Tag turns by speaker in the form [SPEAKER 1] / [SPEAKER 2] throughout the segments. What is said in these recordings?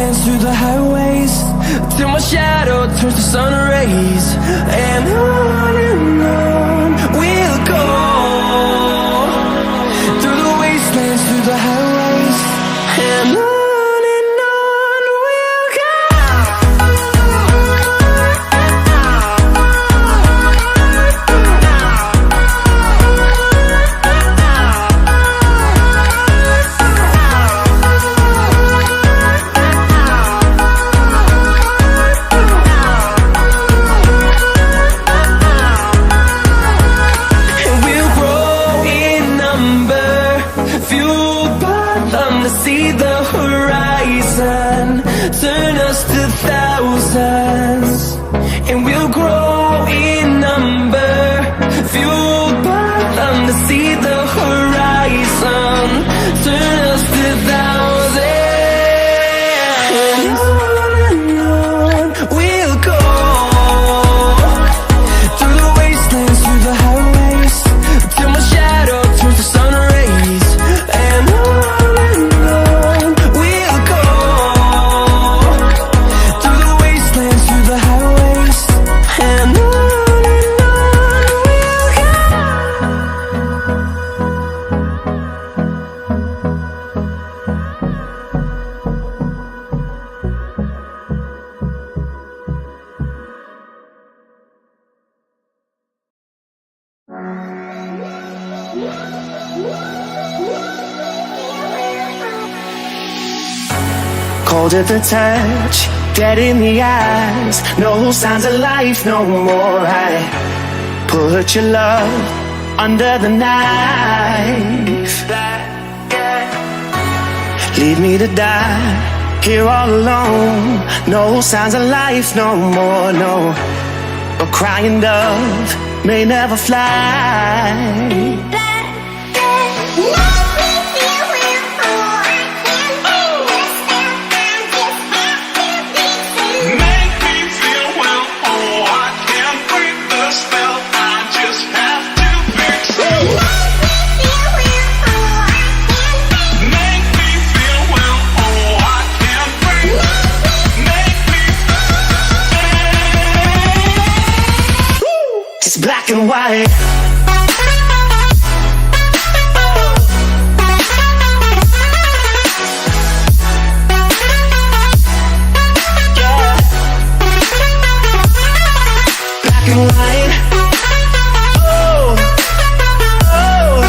[SPEAKER 1] wastelands, through the highways, till my shadow turns to sun rays. And on we'll go, through the wastelands, through the highways, and on. See the horizon, turn us to thousands, and we'll grow in number, fueled by them to see the horizon, turn us to thousands, and on we'll go, through the wastelands, through the highways, till my shadow turns to sun rays, and on.
[SPEAKER 2] Cold at the touch, dead in the eyes, no signs of life no more. I put your love under the knife. Leave me to die here all alone. No signs of life no more, no. A crying dove may never fly. Black and white. Yeah. Black and white. Oh, oh,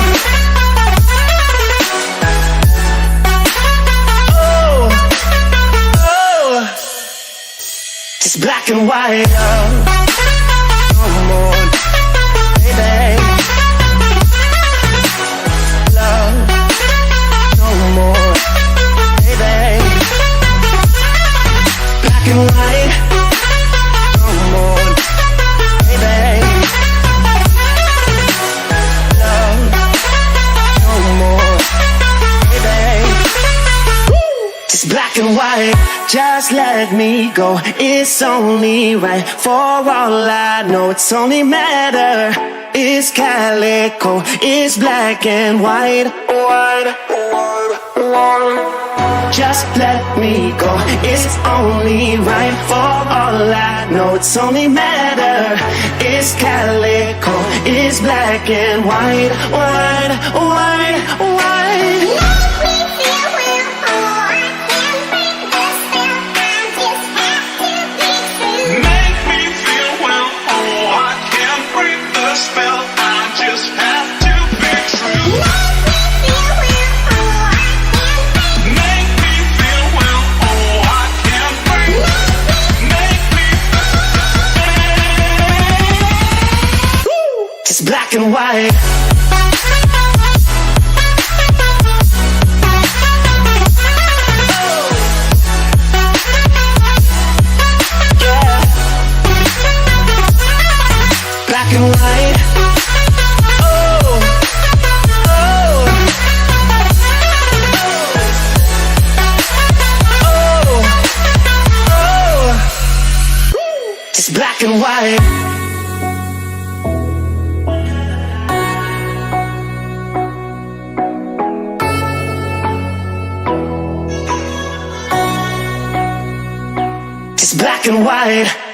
[SPEAKER 2] oh, oh. Just black and white. No more. Love, no more, baby. Black and white, no more, baby. Love, no more, baby. Just black and white, just let me go. It's only right. For all I know, it's only matter. It's calico, it's black and white, white, white, white. Just let me go, it's only right. For all I know, it's only matter. It's calico, it's black and white, white, white, white. Black and white. Yeah. Black and white. Oh, oh, oh, oh. Just black and white. It's black and white.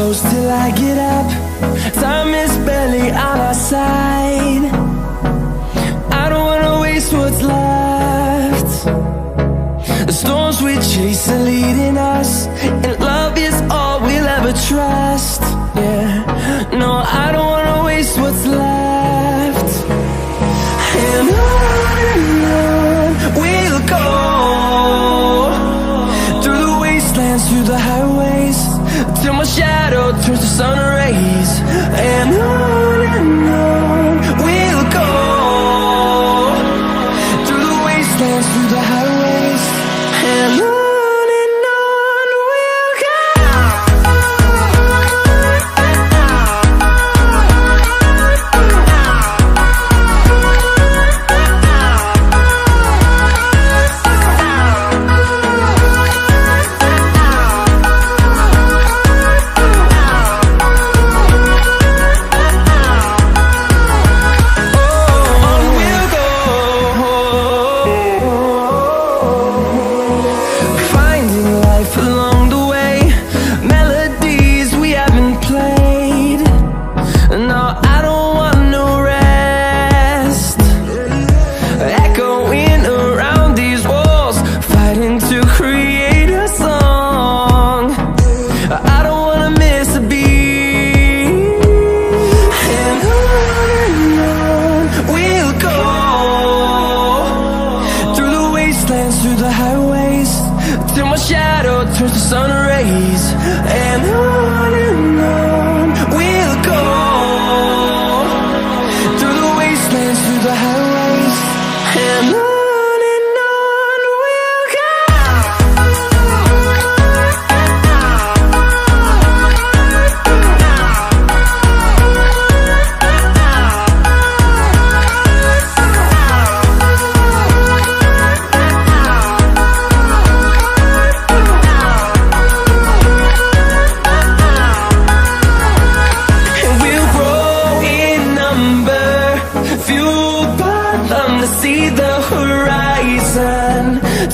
[SPEAKER 1] close till I get up. Time is barely on our side. I don't wanna waste what's left. The storms we chase are leading us, and love is all we'll ever trust. Yeah, no, I don't wanna waste what's left. And on we'll go.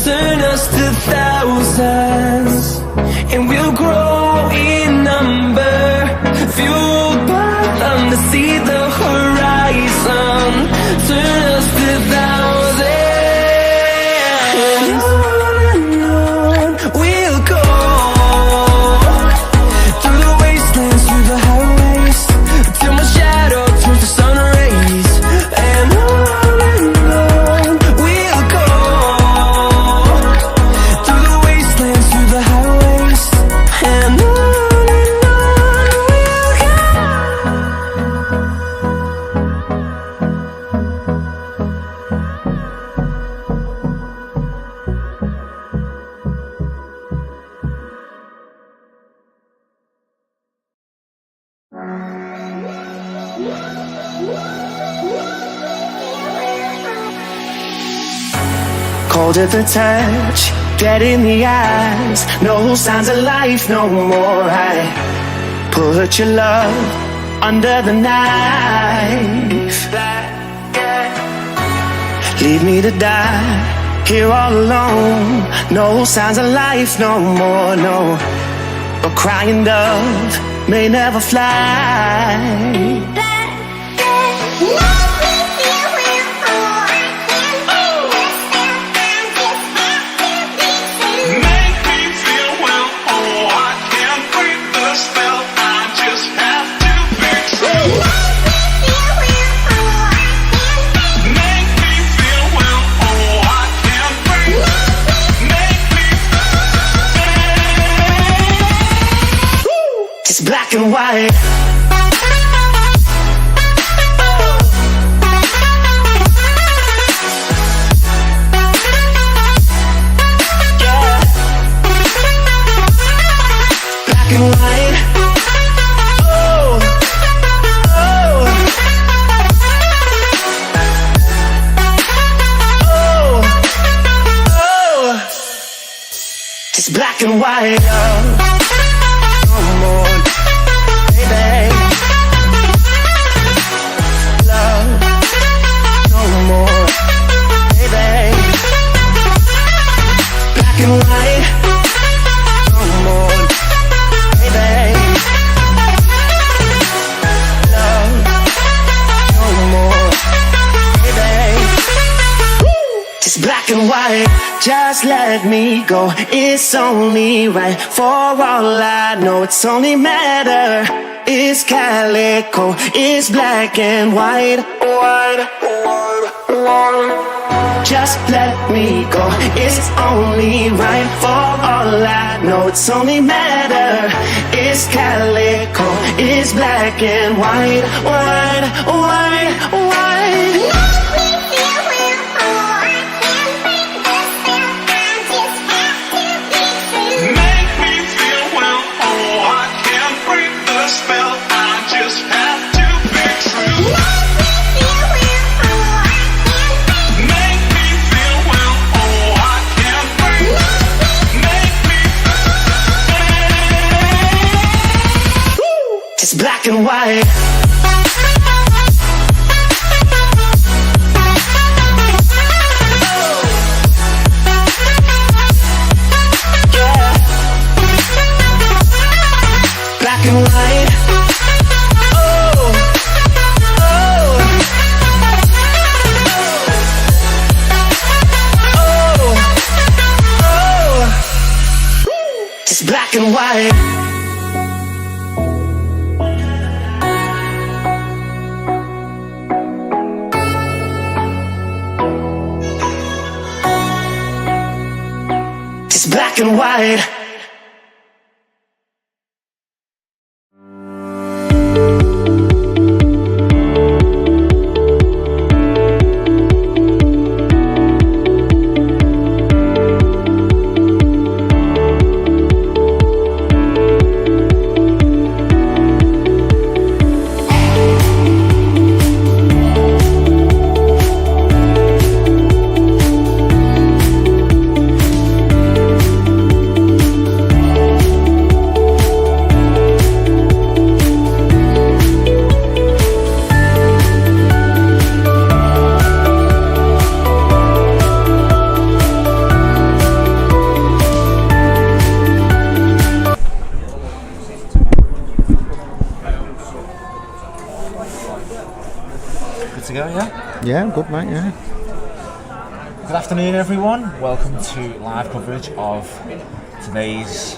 [SPEAKER 1] turn us to thousands, and we'll grow in number, fueled by them to see the horizon. Turn us to thousands, and on we'll go, through the wastelands, through the highways, till my shadow turns to sun rays. And on we'll go, through the wastelands, through the highways. And on we'll go.
[SPEAKER 2] Cold at the touch, dead in the eyes, no signs of life no more. I put your love under the knife. Leave me to die here all alone. No signs of life no more, no. A crying dove may never fly. It's black and white. Yeah. Black and white. Oh, oh, oh, oh. It's black and white. No more. Love, no more, baby. Black and white, no more, baby. Love, no more, baby. It's black and white, just let me go. It's only right. For all I know, it's only matter. It's calico, it's black and white, white, white, white. Just let me go, it's only right. For all I know, it's only matter. It's calico, it's black and white, white, white, white. It's black and white. Yeah. Black and white. Oh, oh, oh, oh. It's black and white. It's black and white.
[SPEAKER 3] Yeah, I'm good, mate, yeah.
[SPEAKER 4] Good afternoon, everyone. Welcome to live coverage of today's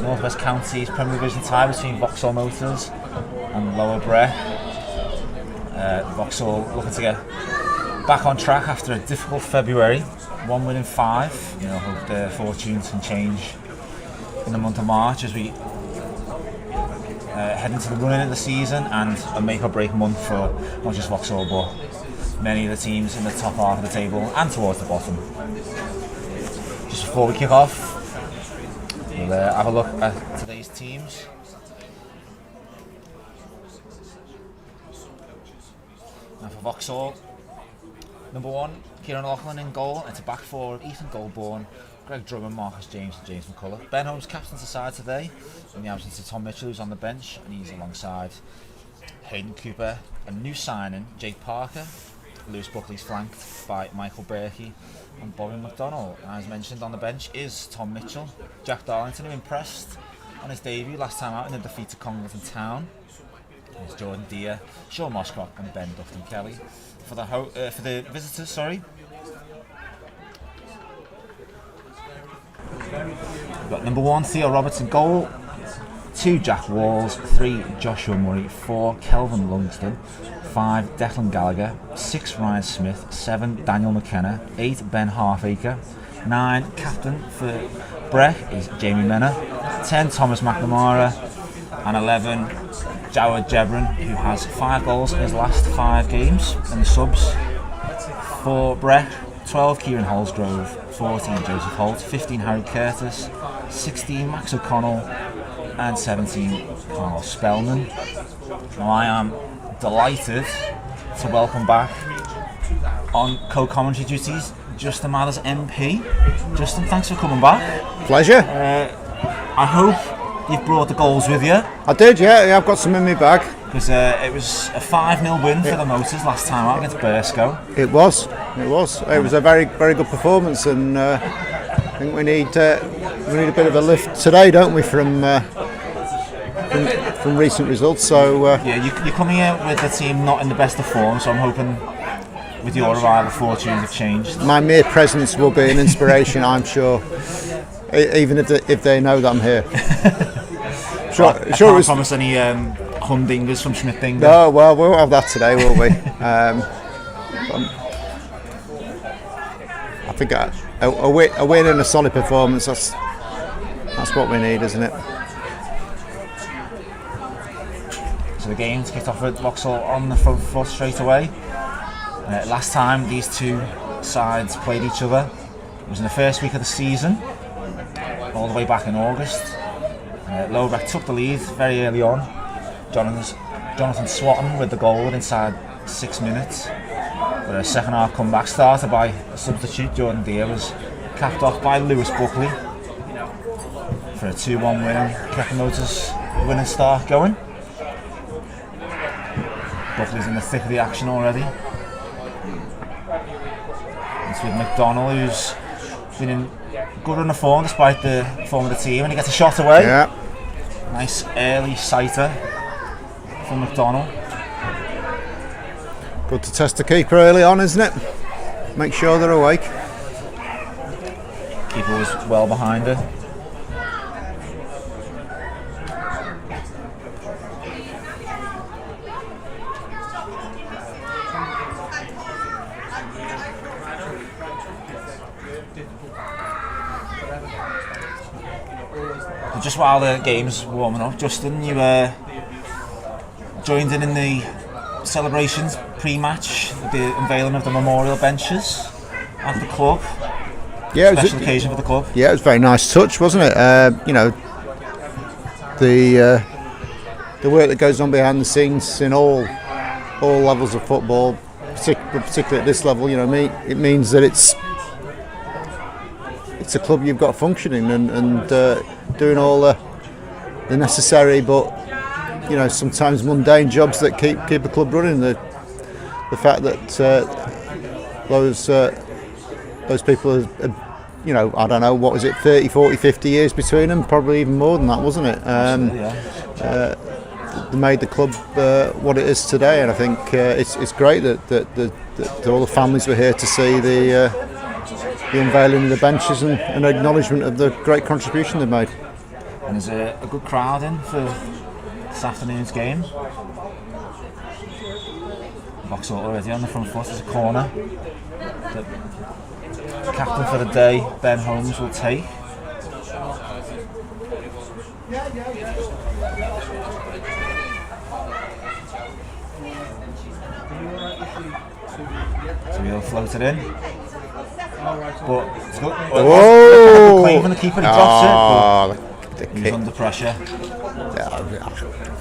[SPEAKER 4] North West Counties Premier Division tie between Vauxhall Motors and Lower Breck. Vauxhall looking to get back on track after a difficult February. 1 win in 5. Hope their fortunes can change in the month of March as we head into the run-in of the season and a make or break month for not just Vauxhall but many of the teams in the top half of the table and towards the bottom. Just before we kick off, we'll have a look at today's teams. Now for Vauxhall, number 1, Kieran O'Loughlin in goal. It's a back 4 of Ethan Goldborn, Greg Drummond, Marcus James and James McCullough. Ben Holmes captains the side today in the absence of Tom Mitchell, who's on the bench, and he's alongside Hayden Cooper, a new signing, Jake Parker. Lewis Buckley's flanked by Michael Berkey and Bobby McDonnell. As mentioned, on the bench is Tom Mitchell, Jack Darlington, who impressed on his debut last time out in the defeat to Congleton Town. There's Jordan Deere, Sean Moscock and Ben Dufton Kelly. For the visitors, we've got number 1, Theo Roberts in goal, 2, Jack Walls, 3, Joshua Murray, 4, Kelvin Lumsden, 5, Declan Gallagher, 6, Ryan Smith, 7, Daniel McKenna, 8, Ben Halfacre, 9, captain for Breck is Jamie Menner, 10, Thomas McNamara, and 11, Jawad Jebron, who has 5 goals in his last 5 games in the subs. For Breck, 12, Kieran Holsgrove, 14, Joseph Holt, 15, Harry Curtis, 16, Max O'Connell, and 17, Carl Spellman. Now I am delighted to welcome back on co-commentary duties Justin Mathers MP. Justin, thanks for coming back.
[SPEAKER 3] Pleasure.
[SPEAKER 4] I hope you've brought the goals with you.
[SPEAKER 3] I did, yeah, I've got some in my bag.
[SPEAKER 4] Because it was a 5-0 win for the Motors last time out against Burscough.
[SPEAKER 3] It was. It was a very, very good performance, and I think we need a bit of a lift today, don't we, from recent results. So
[SPEAKER 4] yeah, you're coming here with the team not in the best of form, so I'm hoping with your arrival fortunes have changed.
[SPEAKER 3] My mere presence will be an inspiration, I'm sure, even if they know that I'm here.
[SPEAKER 4] I can't promise any humdingers from Schmidtdinger.
[SPEAKER 3] No, well, we'll have that today, will we? I think a win and a solid performance, that's what we need, isn't it?
[SPEAKER 4] So the game's kicked off with Vauxhall on the front foot straight away. Last time these two sides played each other, it was in the first week of the season, all the way back in August. Lower Breck took the lead very early on. Jonathan Swatton with the goal inside 6 minutes. But a second half comeback started by a substitute. Jordan Deere was capped off by Lewis Buckley for a 2-1 win and kept the Motors winning start going. Buckley's in the thick of the action already. It's with McDonnell, who's been in good run of form despite the form of the team, and he gets a shot away.
[SPEAKER 3] Yeah.
[SPEAKER 4] Nice early sighter from McDonnell.
[SPEAKER 3] Good to test the keeper early on, isn't it? Make sure they're awake.
[SPEAKER 4] Keeper was well behind her. Just while the game's warming up, Justin, you joined in the celebrations pre-match, the unveiling of the memorial benches at the club.
[SPEAKER 3] Yeah,
[SPEAKER 4] special occasion for the club.
[SPEAKER 3] Yeah, it was a very nice touch, wasn't it? The work that goes on behind the scenes in all levels of football, particularly at this level, it means that it's a club you've got functioning and doing all the necessary but sometimes mundane jobs that keep a club running. The fact that those people are, I don't know, what was it, 30, 40, 50 years between them, probably even more than that, wasn't it? made the club what it is today, and I think it's great that all the families were here to see the unveiling of the benches and an acknowledgement of the great contribution they made.
[SPEAKER 4] And there's a good crowd in for this afternoon's game. Vauxhall already on the front foot. There's a corner that the captain for the day, Ben Holmes, will take. So he'll float it in. But it's good.
[SPEAKER 3] Whoa!
[SPEAKER 4] Claim from the keeper, he drops it.
[SPEAKER 3] The
[SPEAKER 4] He's
[SPEAKER 3] kick.
[SPEAKER 4] under pressure.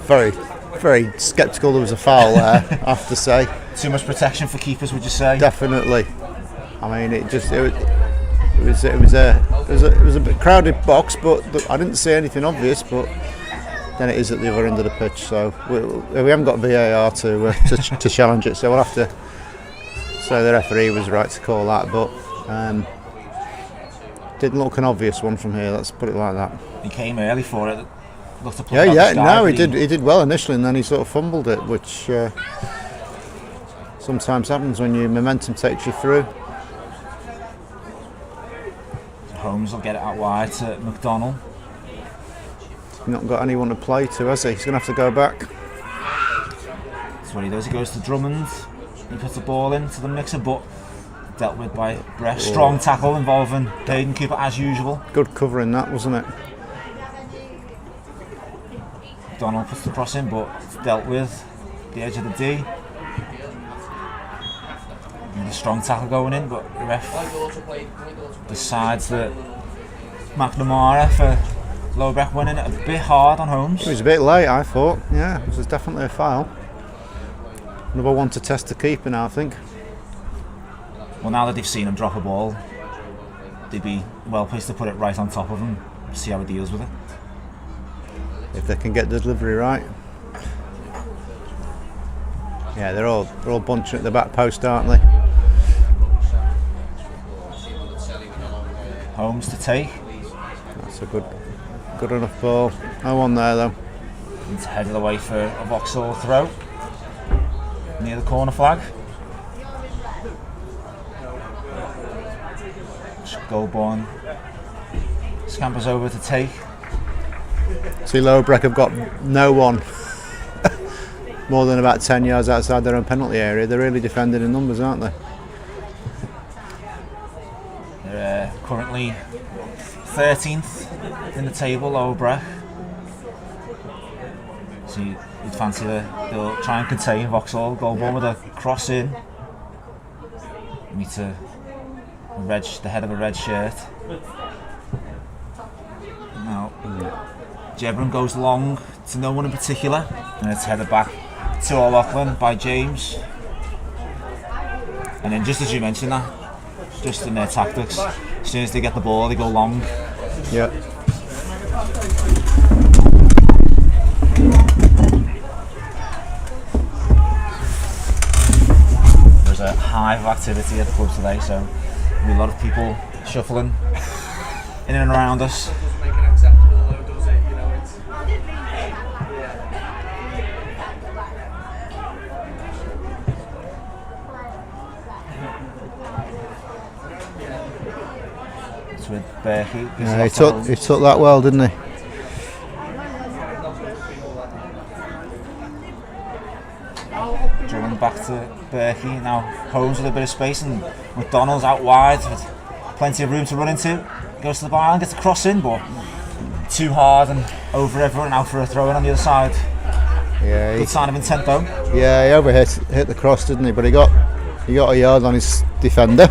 [SPEAKER 3] Very, very sceptical there was a foul there, I have to say.
[SPEAKER 4] Too much protection for keepers, would you say?
[SPEAKER 3] Definitely. I mean, it was a bit crowded box, but I didn't see anything obvious. But then it is at the other end of the pitch, so we haven't got VAR to challenge it. So we'll have to say the referee was right to call that, but didn't look an obvious one from here. Let's put it like that.
[SPEAKER 4] He came early for it. Looked to
[SPEAKER 3] He did well initially, and then he sort of fumbled it, which sometimes happens when your momentum takes you through.
[SPEAKER 4] Holmes will get it out wide to McDonald.
[SPEAKER 3] He's not got anyone to play to, has he? He's going to have to go back.
[SPEAKER 4] That's what he does. He goes to Drummond. He puts the ball into the mixer, but dealt with by Breck. Strong tackle involving Hayden Cooper as usual.
[SPEAKER 3] Good covering that, wasn't it?
[SPEAKER 4] McDonald puts the cross in, but it's dealt with the edge of the D. And a strong tackle going in, but the ref decides that McNamara for Lower Breck went in a bit hard on Holmes.
[SPEAKER 3] It was a bit late, I thought. Yeah, it was definitely a foul. Another one to test the keeper now, I think.
[SPEAKER 4] Well, now that they've seen him drop a ball, they'd be well placed to put it right on top of him, see how he deals with it.
[SPEAKER 3] If they can get the delivery right. Yeah, they're all bunching at the back post, aren't they?
[SPEAKER 4] Holmes to take.
[SPEAKER 3] That's a good enough ball. No one there though.
[SPEAKER 4] It's headed away for a Vauxhall throw near the corner flag. Goldborn scampers over to take.
[SPEAKER 3] See, Lower Breck have got no one more than about 10 yards outside their own penalty area. They're really defending in numbers, aren't they?
[SPEAKER 4] They're currently 13th in the table, Lower Breck. So you'd fancy they'll try and contain Vauxhall. Goldborn with a cross in. Meet the head of a red shirt. Now, Jebron goes long to no one in particular, and it's headed back to O'Loughlin by James. And then, just as you mentioned that, just in their tactics, as soon as they get the ball, they go long.
[SPEAKER 3] Yeah.
[SPEAKER 4] There's a hive of activity at the club today, so there'll be a lot of people shuffling in and around us. With Berkey.
[SPEAKER 3] Yeah, he took that well, didn't he?
[SPEAKER 4] Drilling back to Berkey. Now Holmes with a bit of space, and McDonald's out wide with plenty of room to run into. Goes to the bar and gets a cross in, but too hard and over everyone, and out for a throw in on the other side.
[SPEAKER 3] Yeah.
[SPEAKER 4] Good sign of intent though.
[SPEAKER 3] Yeah, he hit the cross, didn't he? But he got a yard on his defender.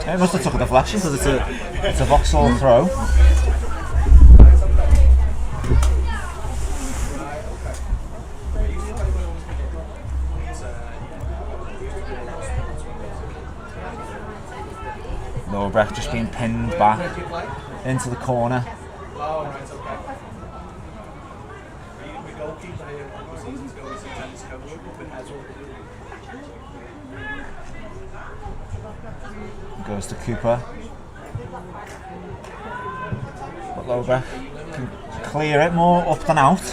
[SPEAKER 4] It must have took a deflection because it's a Vauxhall throw. Lower Breck just being pinned back into the corner. Goes to Cooper. But Breck can clear it more up than out.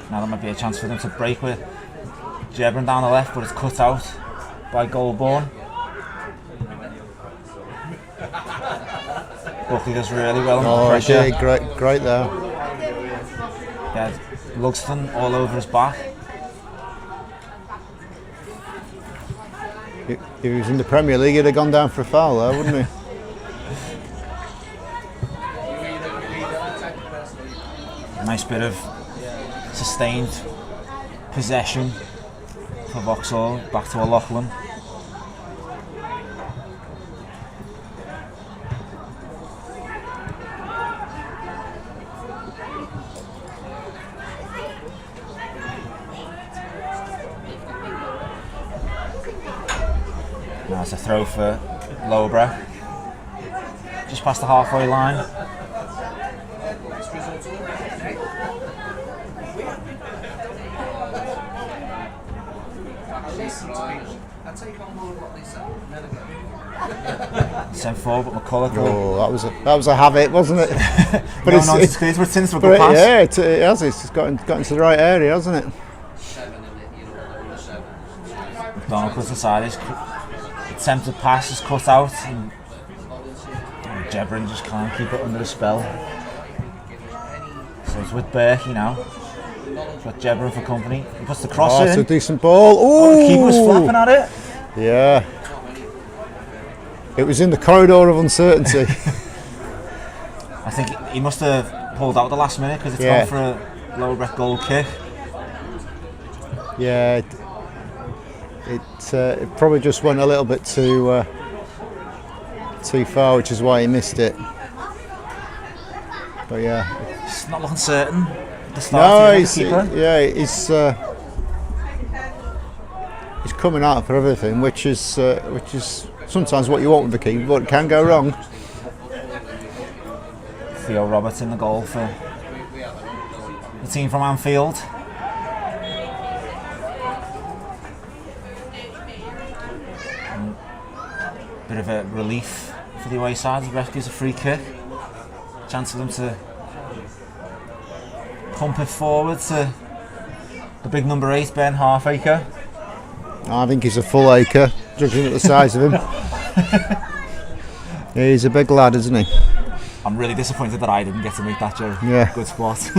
[SPEAKER 4] Now there might be a chance for them to break with Jebron down the left, but it's cut out by Goldborn. Buckley does really well under pressure.
[SPEAKER 3] Yeah, great there.
[SPEAKER 4] Yeah, Lugston all over his back.
[SPEAKER 3] If he was in the Premier League, he'd have gone down for a foul there, wouldn't he?
[SPEAKER 4] Nice bit of sustained possession for Vauxhall, back to O'Loughlin. Now it's a throw for Breck, just past the halfway line. Sent forward, but McCulloch.
[SPEAKER 3] Oh, that was a habit, wasn't it?
[SPEAKER 4] But it's clear to a good pass.
[SPEAKER 3] Yeah, it has. It's got into the right area, hasn't it?
[SPEAKER 4] McDonald cuts inside. His attempted pass is cut out, and Jebron just can't keep it under the spell. So it's with Berkey now. He's got Jebron for company. He puts the cross in.
[SPEAKER 3] It's a decent ball.
[SPEAKER 4] Oh, the keeper's flapping at it.
[SPEAKER 3] Yeah. It was in the corridor of uncertainty.
[SPEAKER 4] I think he must have pulled out at the last minute because it's gone for a Breck goal kick.
[SPEAKER 3] Yeah. It probably just went a little bit too far, which is why he missed it. But yeah,
[SPEAKER 4] it's not looking certain. The start
[SPEAKER 3] he's coming out for everything, which is sometimes what you want with the keeper, but it can go wrong.
[SPEAKER 4] Theo Roberts in the goal for the team from Anfield. Bit of a relief for the away side. The ref gives a free kick. Chance for them to pump it forward to the big number 8, Ben Halfacre.
[SPEAKER 3] I think he's a full acre, judging at the size of him. Yeah, he's a big lad, isn't he?
[SPEAKER 4] I'm really disappointed that I didn't get to make that joke.
[SPEAKER 3] Yeah.
[SPEAKER 4] Good spot.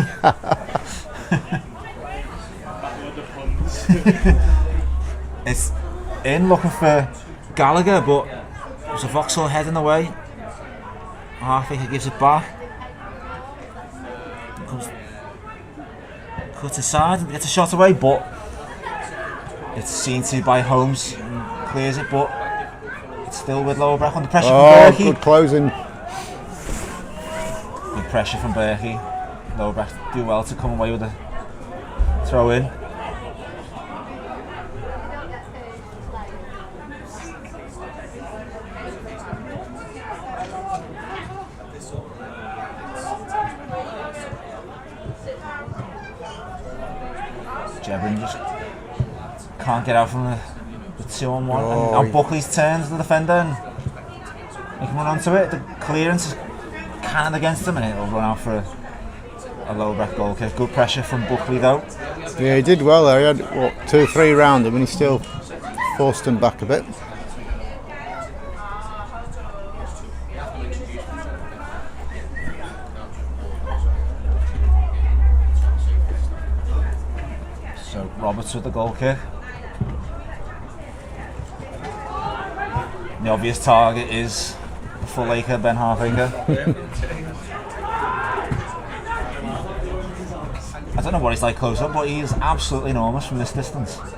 [SPEAKER 4] It's in looking for Gallagher, but there's a Vauxhall head in the way. Halfacre gives it back. Cuts aside and gets a shot away, but it's seen to by Holmes and clears it, but it's still with Breck under pressure from Berkey.
[SPEAKER 3] Good closing.
[SPEAKER 4] Good pressure from Berkey. Breck do well to come away with a throw in. Jebron just can't get out from the 2-on-1, and Buckley's turns the defender and he can run onto it. The clearance is kind of against him and it'll run out for a Breck goal kick. Good pressure from Buckley though.
[SPEAKER 3] Yeah, he did well there. He had 2 or 3 round him and he still forced him back a bit.
[SPEAKER 4] So Roberts with the goal kick. The obvious target is the full acre Ben Halfacre. I don't know what he's like close up, but he is absolutely enormous from this distance. Good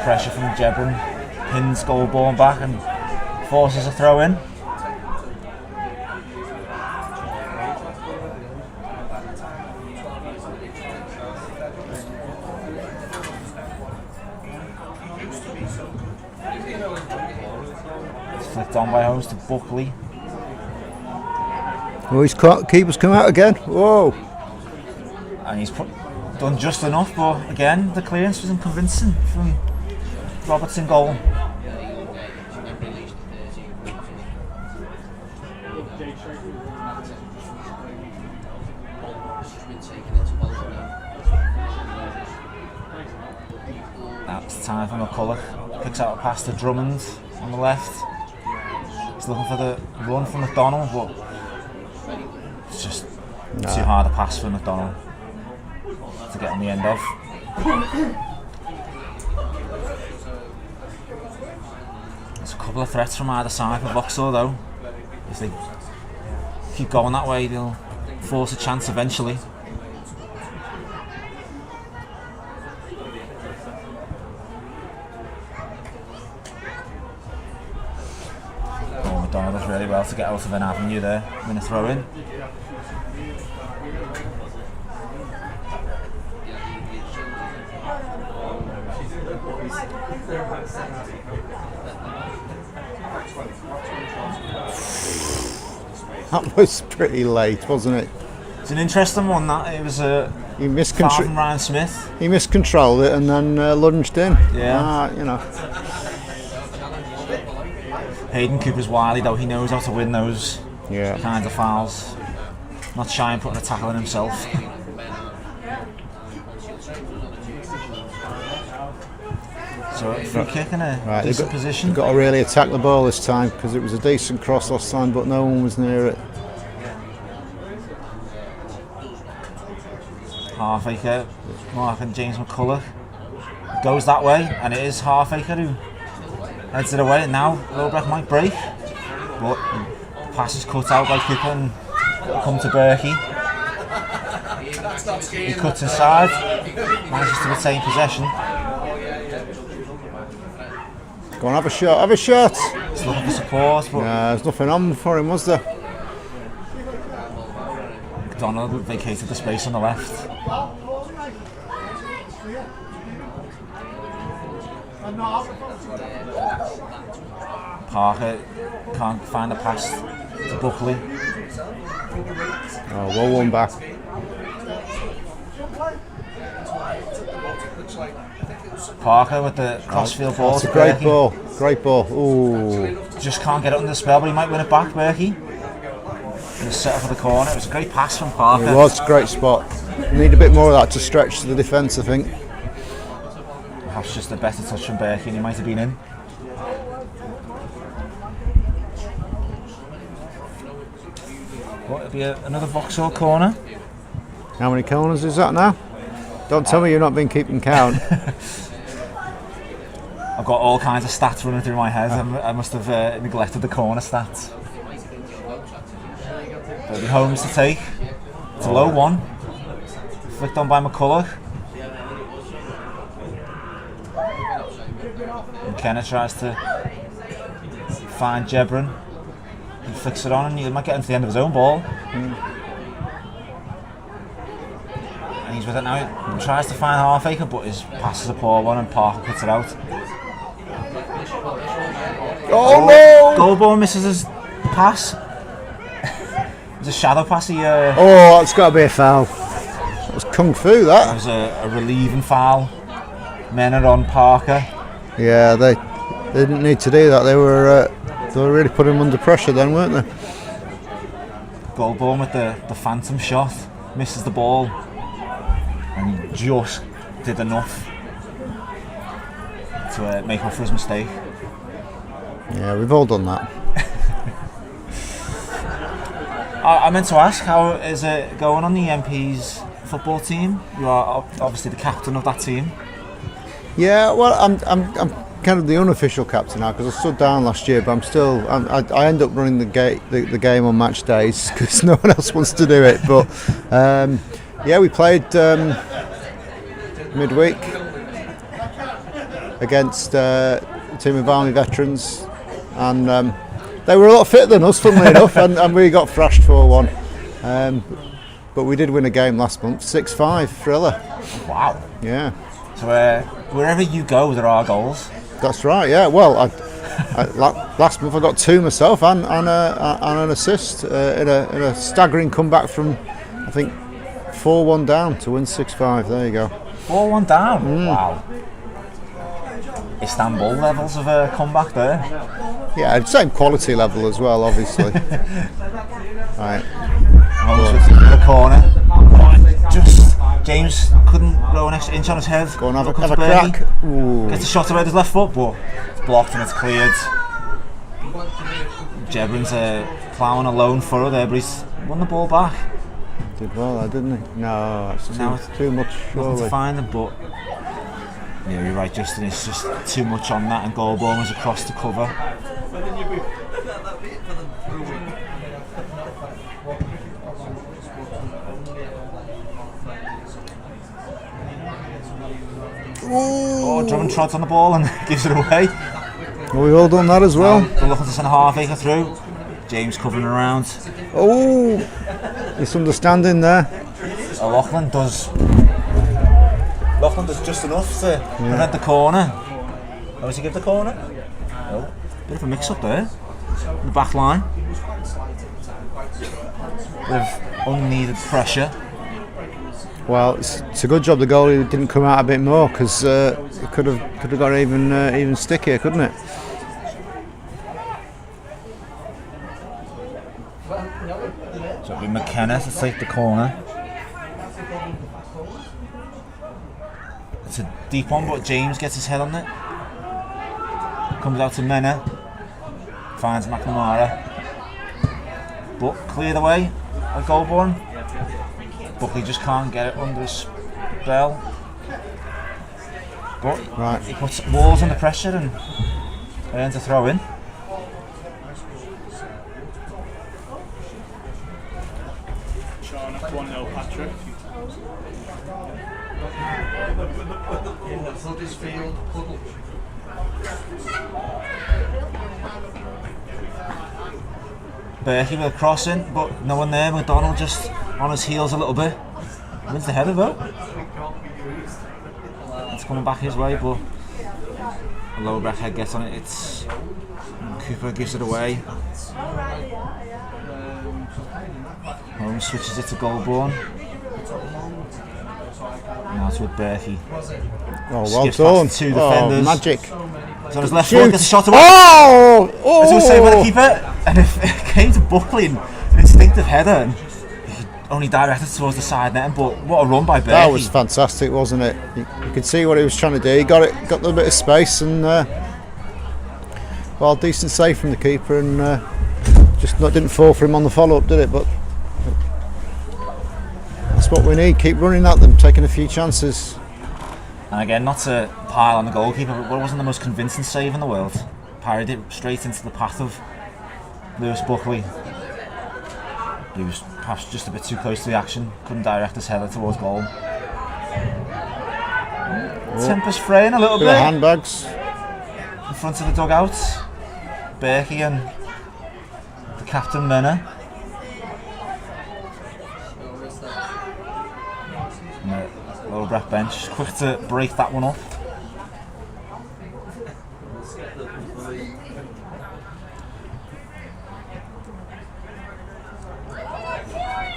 [SPEAKER 4] pressure from Jebron, pins Goldborn back and forces a throw in. It's flicked on by Holmes to Buckley.
[SPEAKER 3] Oh, his keeper's come out again. Whoa.
[SPEAKER 4] And he's done just enough, but again, the clearance wasn't convincing from Robertson goal. That's time for McCulloch. Picks out a pass to Drummond on the left. He's looking for the run from McDonald, but it's just too hard a pass for McDonald to get on the end of. There's a couple of threats from either side for Vauxhall though. If they keep going that way, they'll force a chance eventually. Oh, McDonald does really well to get out of an avenue there, win a throw in.
[SPEAKER 3] That was pretty late, wasn't it?
[SPEAKER 4] It's an interesting one. That it was a
[SPEAKER 3] He
[SPEAKER 4] foul from Ryan Smith.
[SPEAKER 3] He miscontrolled it and then lunged in.
[SPEAKER 4] Yeah.
[SPEAKER 3] You know.
[SPEAKER 4] Hayden Cooper's wily though. He knows how to win those kinds of fouls. Not shy in putting a tackle in himself. So a free kick in a decent position.
[SPEAKER 3] They've got to really attack the ball this time because it was a decent cross last time, but no one was near it.
[SPEAKER 4] Halfacre marking James McCulloch. Goes that way, and it is Halfacre who heads it away. And now Breck might break, but the pass is cut out by Cooper and it'll come to Berkey. He cuts inside, manages to retain possession.
[SPEAKER 3] Go on, have a shot, have a shot!
[SPEAKER 4] He's looking for support, but
[SPEAKER 3] there's nothing on for him, was there?
[SPEAKER 4] McDonald vacated the space on the left. Parker can't find the pass to Buckley.
[SPEAKER 3] Oh, well one back.
[SPEAKER 4] Parker with the crossfield ball.
[SPEAKER 3] That's a great ball, great ball. Ooh.
[SPEAKER 4] Just can't get it under the spell, but he might win it back, Berkey. He's set up for the corner. It was a great pass from Parker.
[SPEAKER 3] It was a great spot. We need a bit more of that to stretch the defence, I think.
[SPEAKER 4] Perhaps just a better touch from Berkey and he might have been in. What, it'll be another Vauxhall corner.
[SPEAKER 3] How many corners is that now? Don't tell me you've not been keeping count.
[SPEAKER 4] I've got all kinds of stats running through my head. I must have neglected the corner stats. There'll be homes to take. It's a low one. Flicked on by McCulloch. McKenna tries to find Jebron. He flicks it on and he might get into the end of his own ball. And he's with it now. He tries to find Halfacre, but his pass is a poor one and Parker puts it out.
[SPEAKER 3] Oh no!
[SPEAKER 4] Goldborn misses his pass. It's a shadow pass.
[SPEAKER 3] Oh, that's got to be a foul. That was kung fu, that.
[SPEAKER 4] That was a relieving foul. Men are on Parker.
[SPEAKER 3] Yeah, they didn't need to do that. They were really putting him under pressure then, weren't they?
[SPEAKER 4] Goldborn with the phantom shot. Misses the ball. And he just did enough to make up for his mistake.
[SPEAKER 3] Yeah, we've all done that.
[SPEAKER 4] I meant to ask, how is it going on the MP's football team? You are obviously the captain of that team.
[SPEAKER 3] Yeah, well, I'm kind of the unofficial captain now because I stood down last year, but I end up running the game on match days because no one else wants to do it. But yeah, we played midweek against a team of Army veterans, and they were a lot fitter than us, funnily enough, and we got thrashed 4-1. But we did win a game last month, 6-5, thriller.
[SPEAKER 4] Wow.
[SPEAKER 3] Yeah.
[SPEAKER 4] So wherever you go, there are goals.
[SPEAKER 3] That's right, yeah. Well, Last month I got 2 myself and an assist in a staggering comeback from, I think, 4-1 down to win 6-5. There you go.
[SPEAKER 4] 4-1 down. Wow. Istanbul levels of a comeback there.
[SPEAKER 3] Yeah, same quality level as well, obviously. Right.
[SPEAKER 4] The corner. Just James couldn't row an extra inch on his head.
[SPEAKER 3] Go and have a crack. Ooh.
[SPEAKER 4] Gets a shot around his left foot, but it's blocked and it's cleared. Jebrin's ploughing a lone furrow there, but he's won the ball back.
[SPEAKER 3] Did well there, didn't he? No, it's too much.
[SPEAKER 4] Nothing to find him, but yeah, you're right, Justin. It's just too much on that, and Goldborn was across the cover. Oh, Drummond trods on the ball and gives it away.
[SPEAKER 3] Well, we've all done that as well.
[SPEAKER 4] They're looking to send a half acre through. James covering around.
[SPEAKER 3] Oh, misunderstanding there.
[SPEAKER 4] Lachlan does just enough to prevent the corner. How does he give the corner? Oh, bit of a mix up there. The back line. Bit of unneeded pressure.
[SPEAKER 3] Well, it's a good job the goalie didn't come out a bit more, because it could have got even stickier, couldn't it?
[SPEAKER 4] So it'll be McKenna to take the corner. It's a deep one, but James gets his head on it. Comes out to Mena. Finds McNamara. But cleared away by Goldborn. Buckley just can't get it under his spell. But he puts Walls under pressure and earns a throw in.
[SPEAKER 5] Sean, 1-0 Patrick. Huddersfield, Puddle.
[SPEAKER 4] Berkey with a crossing, but no one there. McDonald just on his heels a little bit. Wins the header though. It's coming back his way, but a low Breck head gets on it. It's Cooper gives it away. Holmes switches it to Goldborn. Now it's with Berkey.
[SPEAKER 3] Oh, well
[SPEAKER 4] Skips
[SPEAKER 3] done.
[SPEAKER 4] past 2 defenders.
[SPEAKER 3] Magic.
[SPEAKER 4] He's on his left foot, gets a shot away.
[SPEAKER 3] Oh!
[SPEAKER 4] As it was saved by the keeper, and it came to Buckley, an instinctive header, and he only directed towards the side net. But what a run by Berkey!
[SPEAKER 3] That was fantastic, wasn't it? You could see what he was trying to do. He got a little bit of space, and well, decent save from the keeper, and didn't fall for him on the follow-up, did it? But that's what we need. Keep running at them, taking a few chances.
[SPEAKER 4] And again, not to pile on the goalkeeper, but it wasn't the most convincing save in the world. Parried it straight into the path of Lewis Buckley. He was perhaps just a bit too close to the action, couldn't direct his header towards goal. Tempest fraying a little bit.
[SPEAKER 3] Handbags
[SPEAKER 4] in front of the dugouts. Berkey and the captain Mena. And the lower Breck bench, quick to break that one up.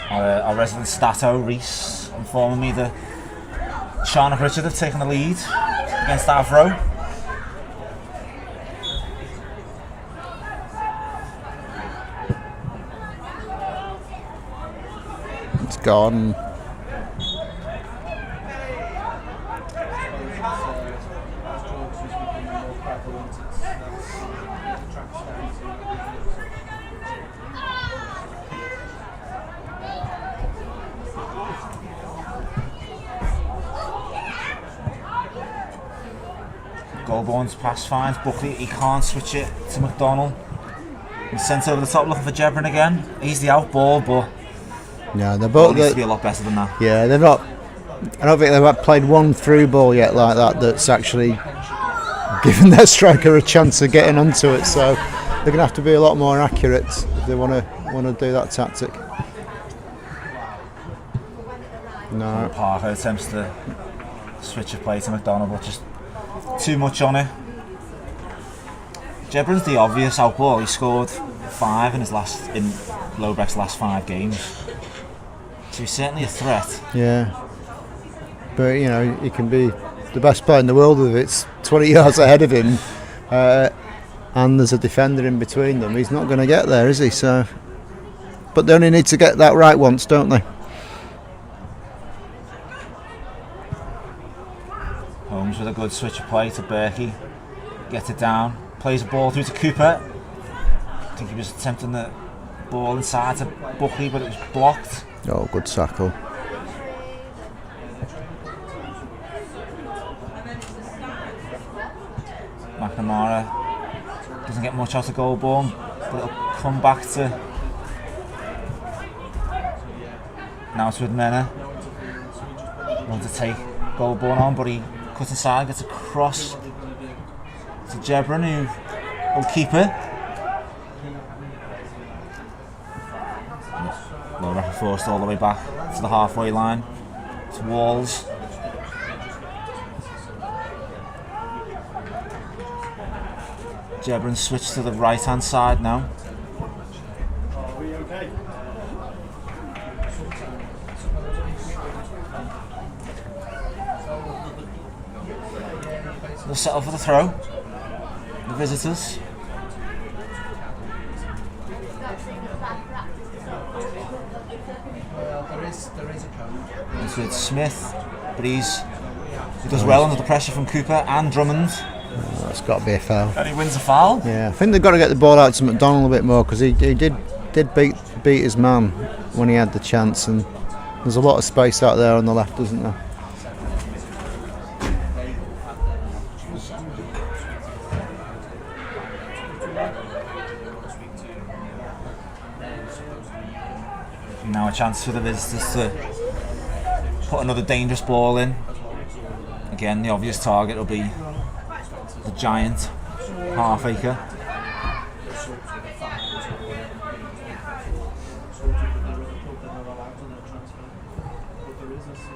[SPEAKER 4] Our resident stato, Reese, informing me that Sean and Richard have taken the lead against Avro.
[SPEAKER 3] It's gone.
[SPEAKER 4] Goldborn's pass finds Buckley, he can't switch it to McDonald. He's sent over the top looking for Jebrin again. He's the out ball, but
[SPEAKER 3] yeah, they're both
[SPEAKER 4] needs to be a lot better than that.
[SPEAKER 3] Yeah, they're not. I don't think they've played one through ball yet like that that's actually given their striker a chance of getting onto it. So they're going to have to be a lot more accurate if they want to do that tactic. No.
[SPEAKER 4] Parker attempts to switch a play to McDonald, but just too much on it. Jebron's the obvious outball. He scored 5 in Low Breck's last 5 games. So he's certainly a threat.
[SPEAKER 3] Yeah. But, you know, he can be the best player in the world if it's 20 yards ahead of him. And there's a defender in between them. He's not going to get there, is he? So, but they only need to get that right once, don't they?
[SPEAKER 4] Holmes with a good switch of play to Berkey. Gets it down. Plays the ball through to Cooper. I think he was attempting the ball inside to Buckley, but it was blocked.
[SPEAKER 3] Oh, good tackle.
[SPEAKER 4] McNamara doesn't get much out of Goldborn, but it'll come back to now to Mena. Want to take Goldborn on, but he cuts inside, gets across to Jebron, who will keep it. Low Breck forced all the way back to the halfway line to Walls. Jebron switched to the right hand side now. They'll settle for the throw. The visitors. It's with Smith, but he does well under the pressure from Cooper and Drummond.
[SPEAKER 3] That's got to be a foul.
[SPEAKER 4] And he wins a foul.
[SPEAKER 3] Yeah, I think they've got to get the ball out to McDonald a bit more, because he did beat his man when he had the chance, and there's a lot of space out there on the left, isn't there?
[SPEAKER 4] Now a chance for the visitors to put another dangerous ball in. Again, the obvious target will be the giant half-acre.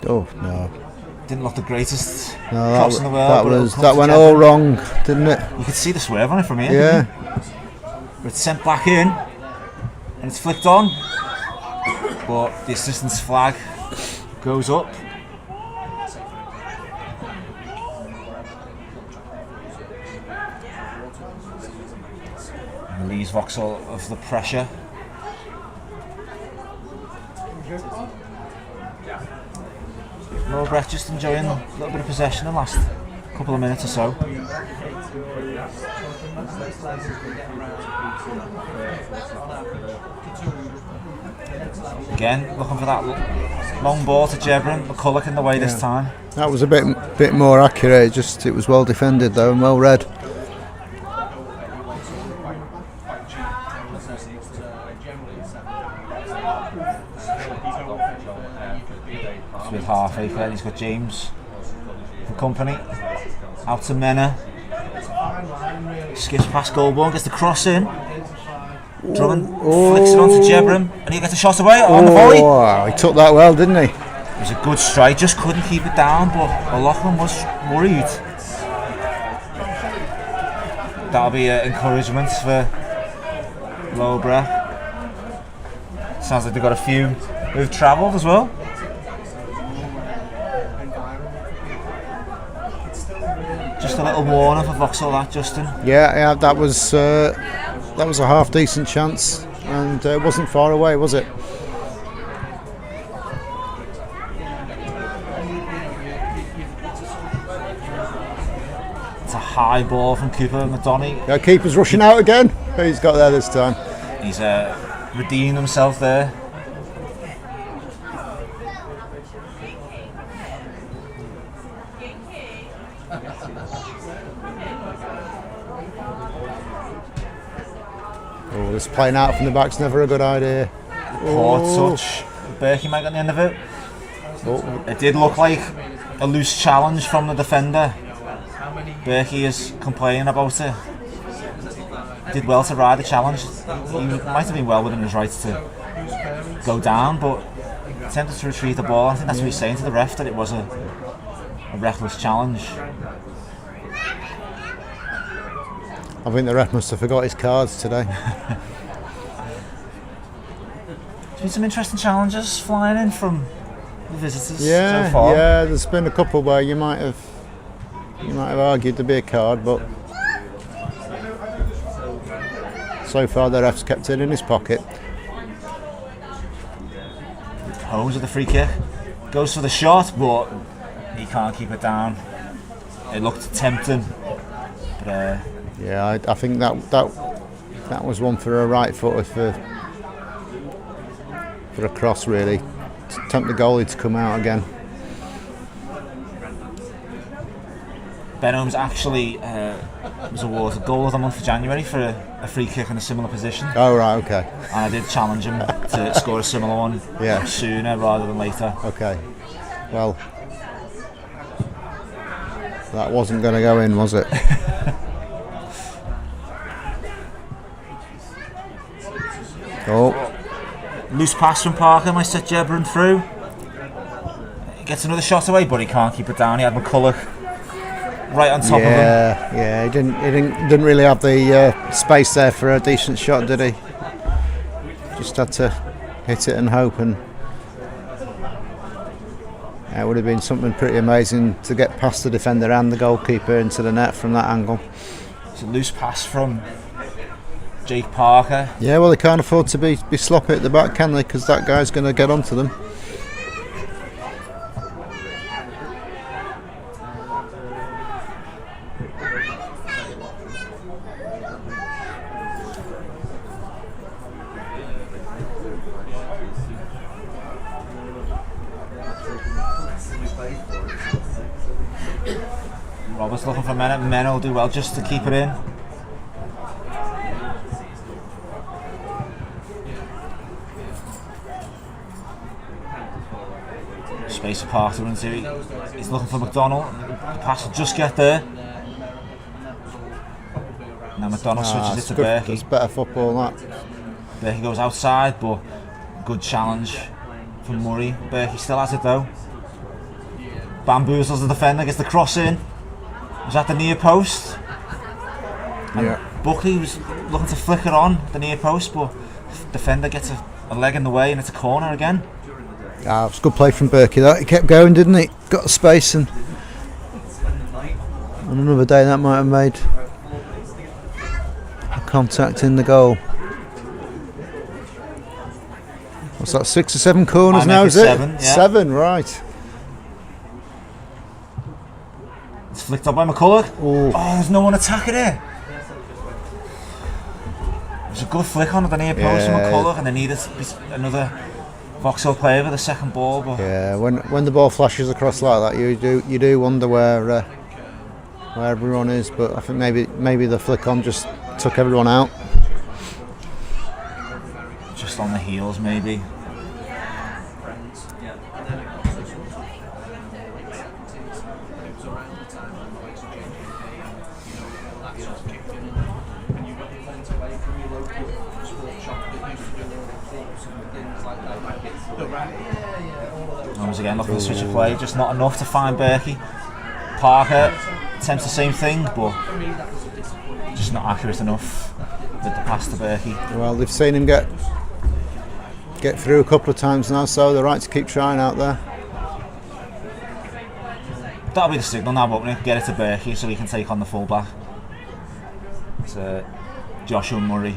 [SPEAKER 3] Oh no!
[SPEAKER 4] Didn't look the greatest
[SPEAKER 3] No,
[SPEAKER 4] cross in the world.
[SPEAKER 3] that went all wrong, didn't it?
[SPEAKER 4] You could see the swerve on it from here.
[SPEAKER 3] Yeah.
[SPEAKER 4] But it's sent back in, and it's flicked on. But the assistant's flag goes up. And relieves Vauxhall of the pressure. Breck just enjoying a little bit of possession in the last couple of minutes or so. Again, looking for that long ball to Jebron. McCulloch in the way this time.
[SPEAKER 3] That was a bit more accurate. It was well defended though, and well read. With half-acre, he's got James for company. Out to Mena. Skips past Goldborn, gets the cross in. Drummond flicks it onto Jebron, and he gets a shot away on the volley. He took that well, didn't he?
[SPEAKER 4] It was a good strike, just couldn't keep it down, but O'Loughlin was worried. That'll be encouragement for Low Breck. Sounds like they've got a few who've travelled as well. Just a little warning for Vauxhall, that, Justin.
[SPEAKER 3] Yeah, that was a half decent chance, and it wasn't far away, was it?
[SPEAKER 4] It's a high ball from Cooper McDonough.
[SPEAKER 3] Yeah, keeper's rushing out again. He's got there this time.
[SPEAKER 4] He's redeemed himself there.
[SPEAKER 3] Oh, this playing out from the back's never a good idea.
[SPEAKER 4] Poor touch. Berkey might get the end of it.
[SPEAKER 3] Oh.
[SPEAKER 4] It did look like a loose challenge from the defender. Berkey is complaining about it. Did well to ride the challenge. He might have been well within his rights to go down, but attempted to retrieve the ball. I think that's what he's saying to the ref, that it was a reckless challenge.
[SPEAKER 3] I think the ref must have forgot his cards today.
[SPEAKER 4] There's been some interesting challenges flying in from the visitors
[SPEAKER 3] Yeah,
[SPEAKER 4] so far.
[SPEAKER 3] yeah. There's been a couple where you might have argued to be a card, but so far the ref's kept it in his pocket.
[SPEAKER 4] Holmes with the free kick. Goes for the shot, but he can't keep it down. It looked tempting. But,
[SPEAKER 3] Yeah, I think that was one for a right footer for a cross, really, to tempt the goalie to come out again.
[SPEAKER 4] Ben Holmes actually was awarded Goal of the Month for January for a free kick in a similar position.
[SPEAKER 3] Oh right, okay,
[SPEAKER 4] And I did challenge him to score a similar one
[SPEAKER 3] Yeah.
[SPEAKER 4] sooner rather than later.
[SPEAKER 3] okay. Well, that wasn't going to go in, was it? Oh,
[SPEAKER 4] Loose pass from Parker, might set Jebron through. He gets another shot away, but he can't keep it down. He had McCulloch right on top of him.
[SPEAKER 3] yeah. He didn't really have the space there for a decent shot, did he? Just had to hit it and hope, and it would have been something pretty amazing to get past the defender and the goalkeeper into the net from that angle.
[SPEAKER 4] It's a loose pass from Jake Parker.
[SPEAKER 3] Yeah, well, they can't afford to be sloppy at the back, can they? Because that guy's going to get onto them.
[SPEAKER 4] Roberts looking for Mena. Mena will do well just to keep it in. Space apart to run to. He's looking for McDonald. The pass will just get there. Now McDonald switches it to Berkey.
[SPEAKER 3] It's better football, that.
[SPEAKER 4] Berkey goes outside, but good challenge from Murray. Berkey still has it though. Bamboozles the defender, gets the cross in. Was at the near post.
[SPEAKER 3] Yeah.
[SPEAKER 4] Buckley was looking to flick it on the near post, but defender gets a leg in the way and it's a corner again.
[SPEAKER 3] Ah, it was good play from Berkey. That he kept going, didn't he? Got the space, and on another day that might have made a contact in the goal. What's that? 6 or 7 corners
[SPEAKER 4] I
[SPEAKER 3] now?
[SPEAKER 4] make
[SPEAKER 3] Is
[SPEAKER 4] it
[SPEAKER 3] it
[SPEAKER 4] 7, yeah.
[SPEAKER 3] 7, right?
[SPEAKER 4] It's flicked up by McCulloch.
[SPEAKER 3] Oh,
[SPEAKER 4] Oh, there's no one attacking it. It was a good flick on at the near post from
[SPEAKER 3] Yeah.
[SPEAKER 4] McCulloch, and they needed another Vauxhall player for the second ball. But
[SPEAKER 3] yeah. When the ball flashes across like that, you do wonder where everyone is. But I think maybe the flick on just took everyone out.
[SPEAKER 4] just on the heels, maybe. Once again, looking to switch of play, just not enough to find Berkey. Parker attempts the same thing, but just not accurate enough with the pass to Berkey.
[SPEAKER 3] Well, they've seen him get through a couple of times now, so they're right to keep trying out there.
[SPEAKER 4] That'll be the signal now, won't it? Get it to Berkey so he can take on the fullback. It's Joshua Murray.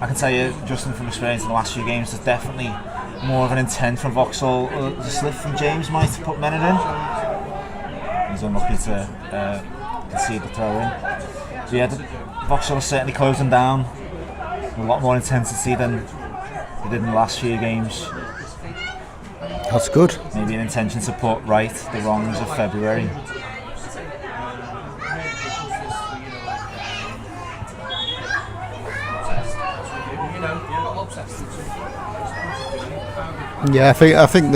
[SPEAKER 4] I can tell you, Justin, from experience in the last few games, there's definitely more of an intent from Vauxhall. The slip from James might put Mennard in. He's unlucky to concede the throw in. So yeah, Vauxhall are certainly closing down with a lot more intensity than they did in the last few games.
[SPEAKER 3] That's good.
[SPEAKER 4] Maybe an intention to put right the wrongs of February.
[SPEAKER 3] Yeah, I think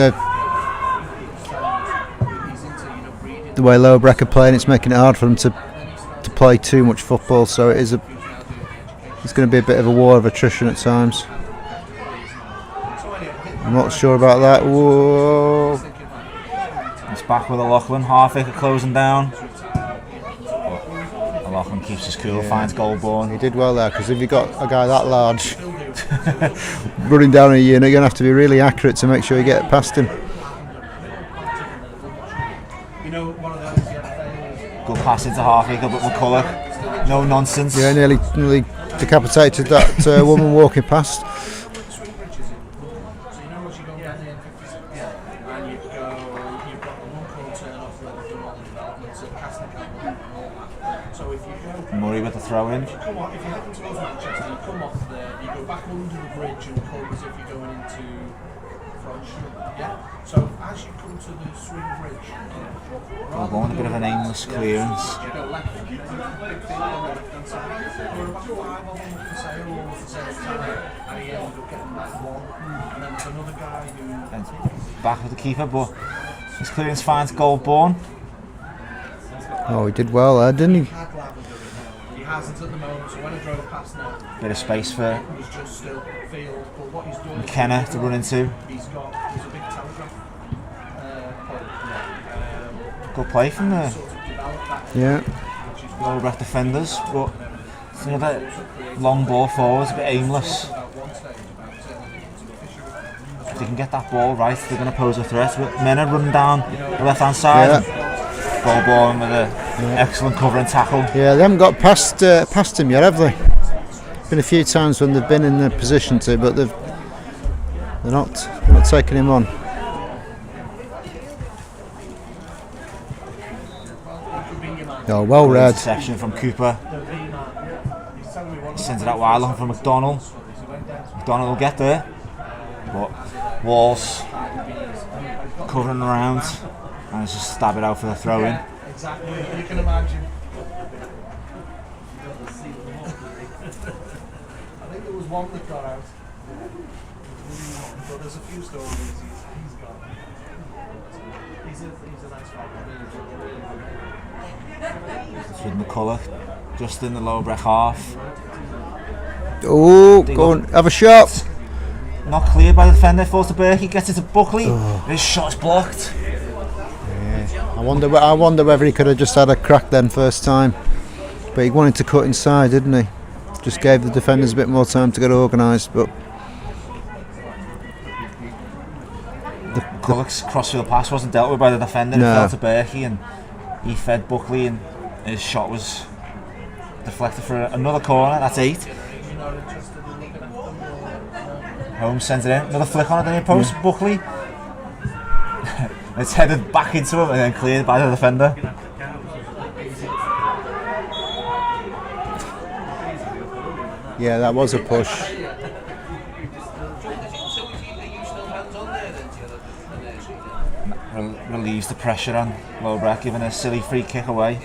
[SPEAKER 3] the the way Lower Breck are playing, it's making it hard for them to play too much football. So it's going to be a bit of a war of attrition at times. I'm not sure about that. Whoa!
[SPEAKER 4] It's back with O'Loughlin. Halfacre closing down. O'Loughlin keeps his cool, finds Goldborn.
[SPEAKER 3] He did well there, because if you've got a guy that large running down a unit, you're going to have to be really accurate to make sure you get past him.
[SPEAKER 4] Good pass into Halfacre, but McCulloch, no nonsense.
[SPEAKER 3] Yeah, nearly decapitated that woman walking past.
[SPEAKER 4] Murray with the throw in.
[SPEAKER 5] If you happen to go to Manchester, you come off there, you go back under the bridge and come as if you're going into Front Street. Yeah? So as you come to the swing bridge,
[SPEAKER 4] Goldborn, a bit of an aimless clearance.
[SPEAKER 5] you go left, big field on the left-hand side. There were about 5 of them up for sale all at the same time, and he ended up getting that one. And then there's another guy who...
[SPEAKER 4] And back with the keeper, but his clearance finds Goldborn.
[SPEAKER 3] Oh, he did well there, didn't he?
[SPEAKER 5] He hasn't at the moment, so when I drove past now,
[SPEAKER 4] Bit of space for
[SPEAKER 5] it was just still field. But what he's done,
[SPEAKER 4] McKenna to run into.
[SPEAKER 5] there's a big telegraph point.
[SPEAKER 4] Good play from the
[SPEAKER 5] Sort of developed that,
[SPEAKER 3] Yeah.
[SPEAKER 4] Lower Breck defenders, but it's another long ball forwards, a bit aimless.
[SPEAKER 5] at one stage about turning it into a fishery.
[SPEAKER 4] If they can get that ball right, they're going to pose a threat. But Mena running down the left-hand side. Goldborn with an excellent cover and tackle.
[SPEAKER 3] Yeah, they haven't got past him yet, have they? Been a few times when they've been in the position to, but they're not taking him on. Oh, well read.
[SPEAKER 4] Interception from Cooper. Sends it out wide, looking for McDonald. McDonald will get there, but Walls covering around and just stab it out for the throw in.
[SPEAKER 5] Exactly, you can imagine. I think there was one that got out. But there's a few stories he's got. He's a nice fella.
[SPEAKER 4] It's with McCulloch, just in the Lower Breck half.
[SPEAKER 3] Oh, go on, have a shot.
[SPEAKER 4] Not cleared by the defender, falls to Berkey, gets it to Buckley. His shot's blocked.
[SPEAKER 3] I wonder whether he could have just had a crack then first time. But he wanted to cut inside, didn't he? Just gave the defenders a bit more time to get organised. But
[SPEAKER 4] McCulloch's crossfield pass wasn't dealt with by the defender.
[SPEAKER 3] No.
[SPEAKER 4] It fell to Berkey and he fed Buckley and his shot was deflected for another corner. That's 8. Holmes sends it in. Another flick on it, then he post Buckley. It's headed back into him and then cleared by the defender.
[SPEAKER 3] yeah, that was a push.
[SPEAKER 4] Relieves the pressure on Lower Breck, giving a silly free kick away.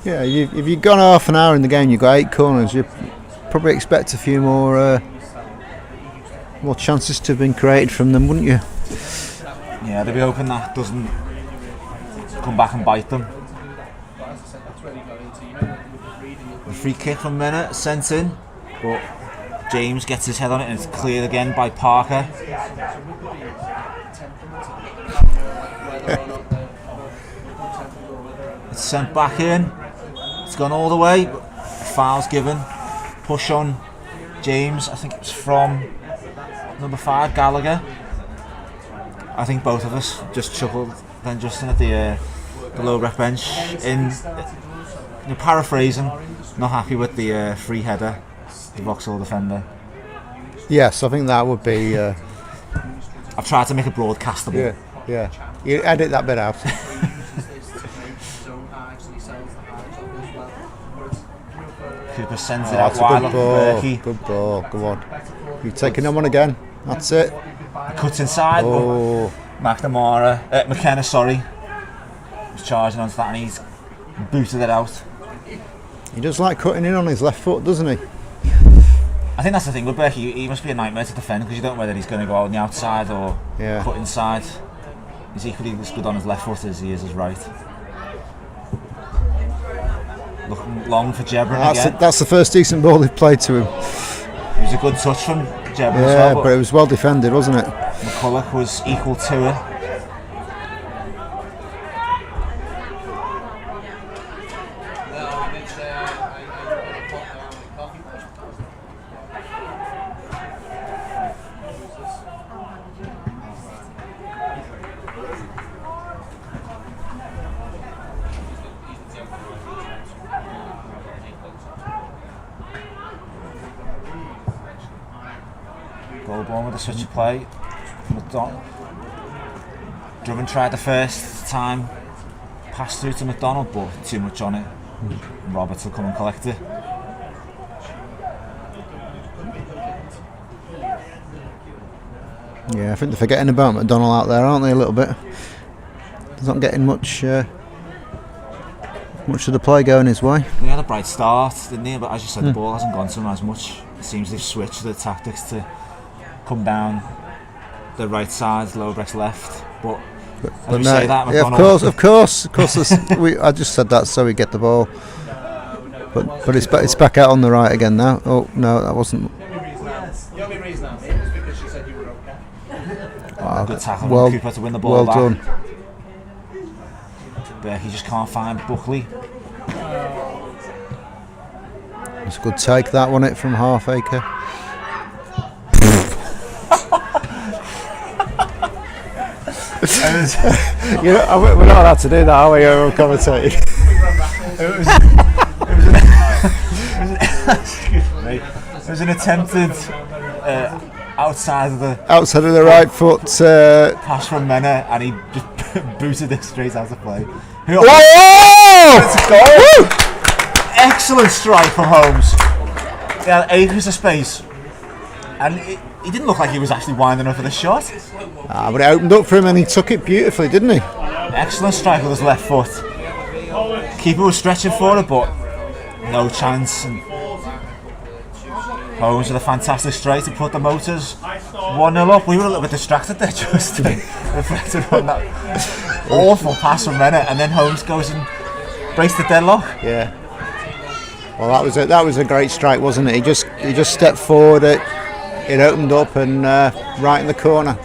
[SPEAKER 3] Yeah, if you've gone half an hour in the game, you've got 8 corners. You probably expect a few more chances to have been created from them, wouldn't you?
[SPEAKER 4] Yeah, they'll be hoping that doesn't come back and bite them. The free kick from Mena sent in, but James gets his head on it and it's cleared again by Parker. It's sent back in. It's gone all the way, but foul's given. Push on James, I think it was from number 5, Gallagher. I think both of us just chuckled then Justin at the Lower Breck bench in paraphrasing, not happy with the free header, the Vauxhall defender.
[SPEAKER 3] Yes, I think that would be.
[SPEAKER 4] I've tried to make it broadcastable.
[SPEAKER 3] Yeah. You edit that bit out.
[SPEAKER 4] Cooper sends it
[SPEAKER 3] Oh,
[SPEAKER 4] out
[SPEAKER 3] that's a
[SPEAKER 4] wide
[SPEAKER 3] good
[SPEAKER 4] on
[SPEAKER 3] ball.
[SPEAKER 4] Berkey.
[SPEAKER 3] Good ball. Go on. You're taking them on again. That's it.
[SPEAKER 4] Cuts inside,
[SPEAKER 3] Oh,
[SPEAKER 4] but McKenna, was charging onto that and he's booted it out.
[SPEAKER 3] he does like cutting in on his left foot, doesn't he?
[SPEAKER 4] I think that's the thing with Breck. He must be a nightmare to defend because you don't know whether he's going to go out on the outside or cut inside. He's equally as good on his left foot as he is his right. Looking long for Jebron again.
[SPEAKER 3] That's the first decent ball they've played to him.
[SPEAKER 4] It was a good touch from Jebron as well.
[SPEAKER 3] But it was well defended, wasn't it?
[SPEAKER 4] McCulloch was equal to it. Goalborn with a switch of play. Drummond tried the first time, pass through to McDonald, but too much on it. Roberts will come and collect it.
[SPEAKER 3] Yeah, I think they're forgetting about McDonald out there, aren't they, a little bit? He's not getting much of the play going his way.
[SPEAKER 4] He had a bright start, didn't he? But as you said, the ball hasn't gone to him as much. It seems they've switched the tactics to come down the right side, lower Breck's left. But as we say that, McDonald...
[SPEAKER 3] of course. I just said that so we get the ball. But it's back out on the right again now. Oh no, that wasn't.
[SPEAKER 5] The only reason I made was because she said you were okay.
[SPEAKER 4] Good tackle from Cooper to win the ball back.
[SPEAKER 3] Well done.
[SPEAKER 4] But he just can't find Buckley.
[SPEAKER 3] It's a good take, that one, from Halfacre. We're not allowed to do that, are we? We're commentating.
[SPEAKER 4] It was an attempted outside of the
[SPEAKER 3] right foot
[SPEAKER 4] pass from Mena, and he just booted it straight out of play.
[SPEAKER 3] Whoa!
[SPEAKER 4] Excellent strike from Holmes. He had acres of space, and he didn't look like he was actually winding up for the shot.
[SPEAKER 3] But it opened up for him and he took it beautifully, didn't he?
[SPEAKER 4] Excellent strike with his left foot. Keeper was stretching for it, but no chance. And Holmes with a fantastic strike to put the Motors 1-0 up. We were a little bit distracted there, just reflected on that awful pass from Renner, and then Holmes goes and breaks the deadlock.
[SPEAKER 3] Yeah. Well, that was a great strike, wasn't it? He just stepped forward. It opened up and right in the corner.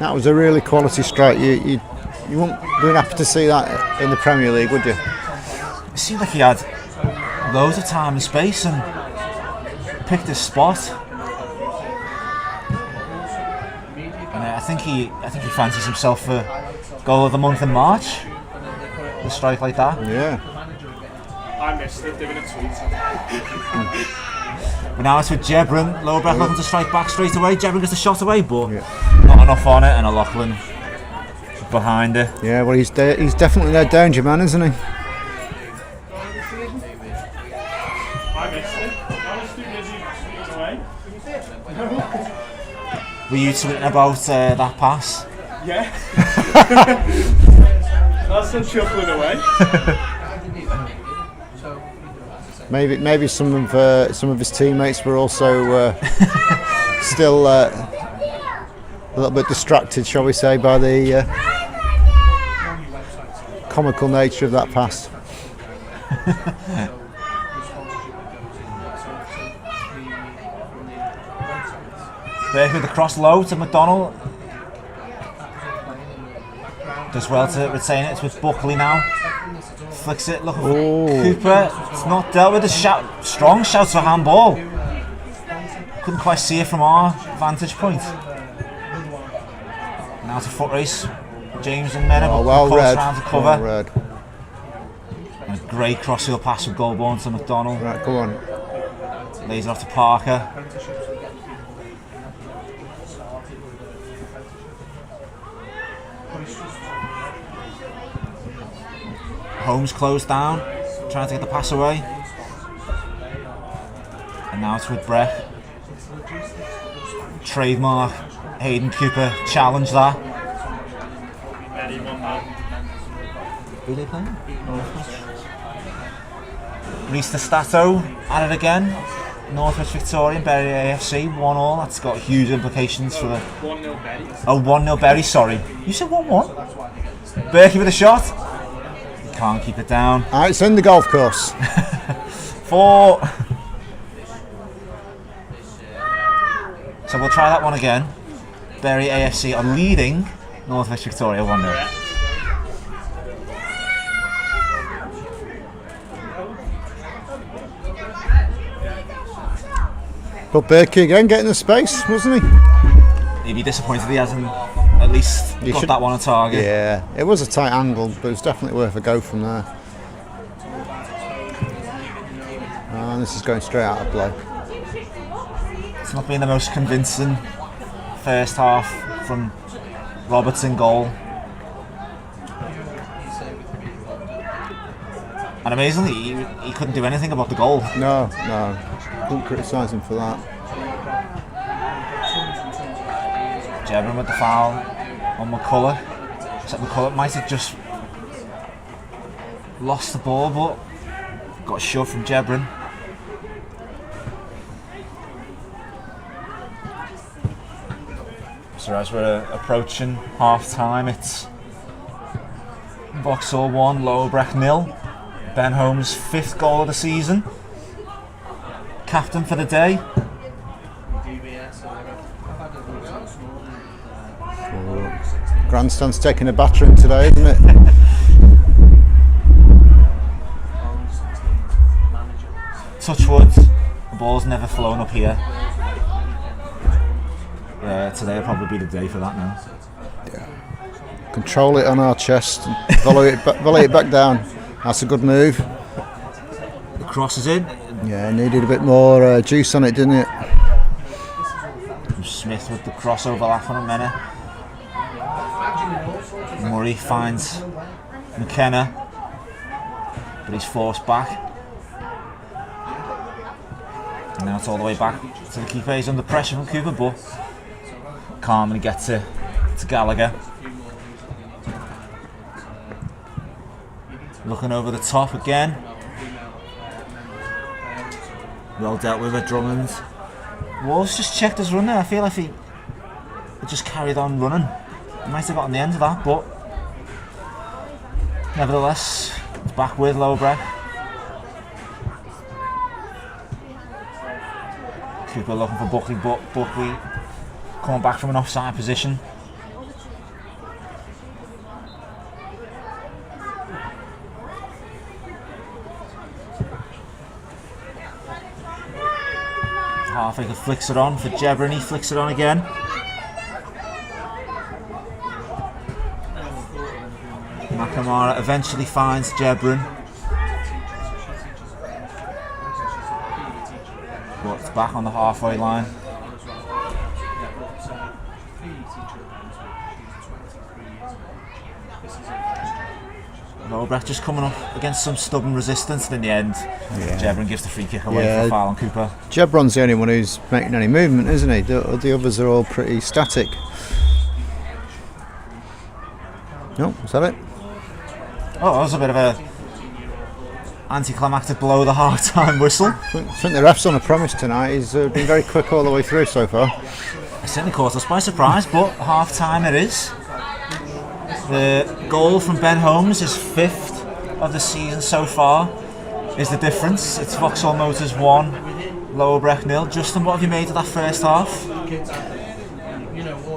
[SPEAKER 3] That was a really quality strike. You wouldn't be happy to see that in the Premier League, would you?
[SPEAKER 4] It seemed like he had loads of time and space and picked his spot. And I think he fancies himself for goal of the month in March. A strike like that.
[SPEAKER 3] Yeah.
[SPEAKER 5] I missed it, doing a tweet.
[SPEAKER 4] But now it's with Jebron. Lower Breck looking to strike back straight away. Jebron gets the shot away, but not enough on it, and O'Loughlin behind it.
[SPEAKER 3] Yeah, well, he's definitely their danger man, isn't he?
[SPEAKER 5] I missed it. I was too busy tweeting away.
[SPEAKER 4] Were you tweeting about that pass?
[SPEAKER 5] Yeah. That's still shuffling away.
[SPEAKER 3] Maybe some of his teammates were also still a little bit distracted, shall we say, by the comical nature of that pass.
[SPEAKER 4] Breck with the cross low to McDonald. Does well to retain it. It's with Buckley now. Flicks it, looking for Cooper. It's not dealt with. A strong shout for handball. Couldn't quite see it from our vantage point. Now to foot race. James and Mena, but
[SPEAKER 3] well read.
[SPEAKER 4] Around to cover.
[SPEAKER 3] Well read.
[SPEAKER 4] And a great cross-field pass from Goalborn to McDonald.
[SPEAKER 3] Right, go on.
[SPEAKER 4] Lays it off to Parker. Holmes closed down, trying to get the pass away. And now it's with Breck. Trademark Hayden Cooper challenge that. Who are they playing? Reese the Stato at it again. Northwich Victoria and Bury AFC 1-1. That's got huge implications for the
[SPEAKER 5] 1-0 Berry.
[SPEAKER 4] Oh, 1-0 Bury, sorry. You said 1-1? Berkey with a shot. He can't keep it down.
[SPEAKER 3] It's in the golf course.
[SPEAKER 4] 4. So we'll try that one again. Bury AFC are leading Northwich Victoria 1-0.
[SPEAKER 3] But Berkey again getting the space, wasn't he?
[SPEAKER 4] He'd be disappointed he hasn't at least got that one on target.
[SPEAKER 3] Yeah, it was a tight angle, but it was definitely worth a go from there. And this is going straight out of play.
[SPEAKER 4] It's not been the most convincing first half from Roberts in goal. And amazingly, he couldn't do anything about the goal.
[SPEAKER 3] No, couldn't criticise him for that.
[SPEAKER 4] Jebron with the foul on McCullough. Except McCullough might have just lost the ball, but got a shove from Jebron. So as we're approaching half time, it's Vauxhall 1, Lower Breck 0. Ben Holmes' 5th goal of the season. Captain for the day.
[SPEAKER 3] Grandstand's taking a battering today, isn't it?
[SPEAKER 4] Touch wood, the ball's never flown up here. Today will probably be the day for that now.
[SPEAKER 3] Control it on our chest and volley it back down. That's a good move.
[SPEAKER 4] The cross is in.
[SPEAKER 3] Yeah, needed a bit more juice on it, didn't it?
[SPEAKER 4] Smith with the cross overlap on a minute. Murray finds McKenna, but he's forced back. And now it's all the way back to the keeper. He's under pressure from Cooper, but calmly gets to Gallagher. Looking over the top again. Well dealt with at Drummond. Wolves just checked his run there. I feel like he just carried on running. He might have gotten the end of that, but nevertheless, it's back with Lower Breck. Cooper looking for Buckley, but Buckley coming back from an offside position. Harfaker flicks it on for Jebron, he flicks it on again. McNamara eventually finds Jebron. But it's back on the halfway line. Breck just coming up against some stubborn resistance, and in the end, Jebron gives the free kick away for a foul on Cooper.
[SPEAKER 3] Jebron's the only one who's making any movement, isn't he? The others are all pretty static. No, is that it?
[SPEAKER 4] Oh, that was a bit of a anticlimactic blow, the half-time whistle.
[SPEAKER 3] I think the ref's on a promise tonight. He's been very quick all the way through so far.
[SPEAKER 4] It certainly caught us by surprise, but half-time it is. The goal from Ben Holmes, his 5th of the season so far, is the difference. It's Vauxhall Motors 1, Lower Breck 0. Justin, what have you made of that first half?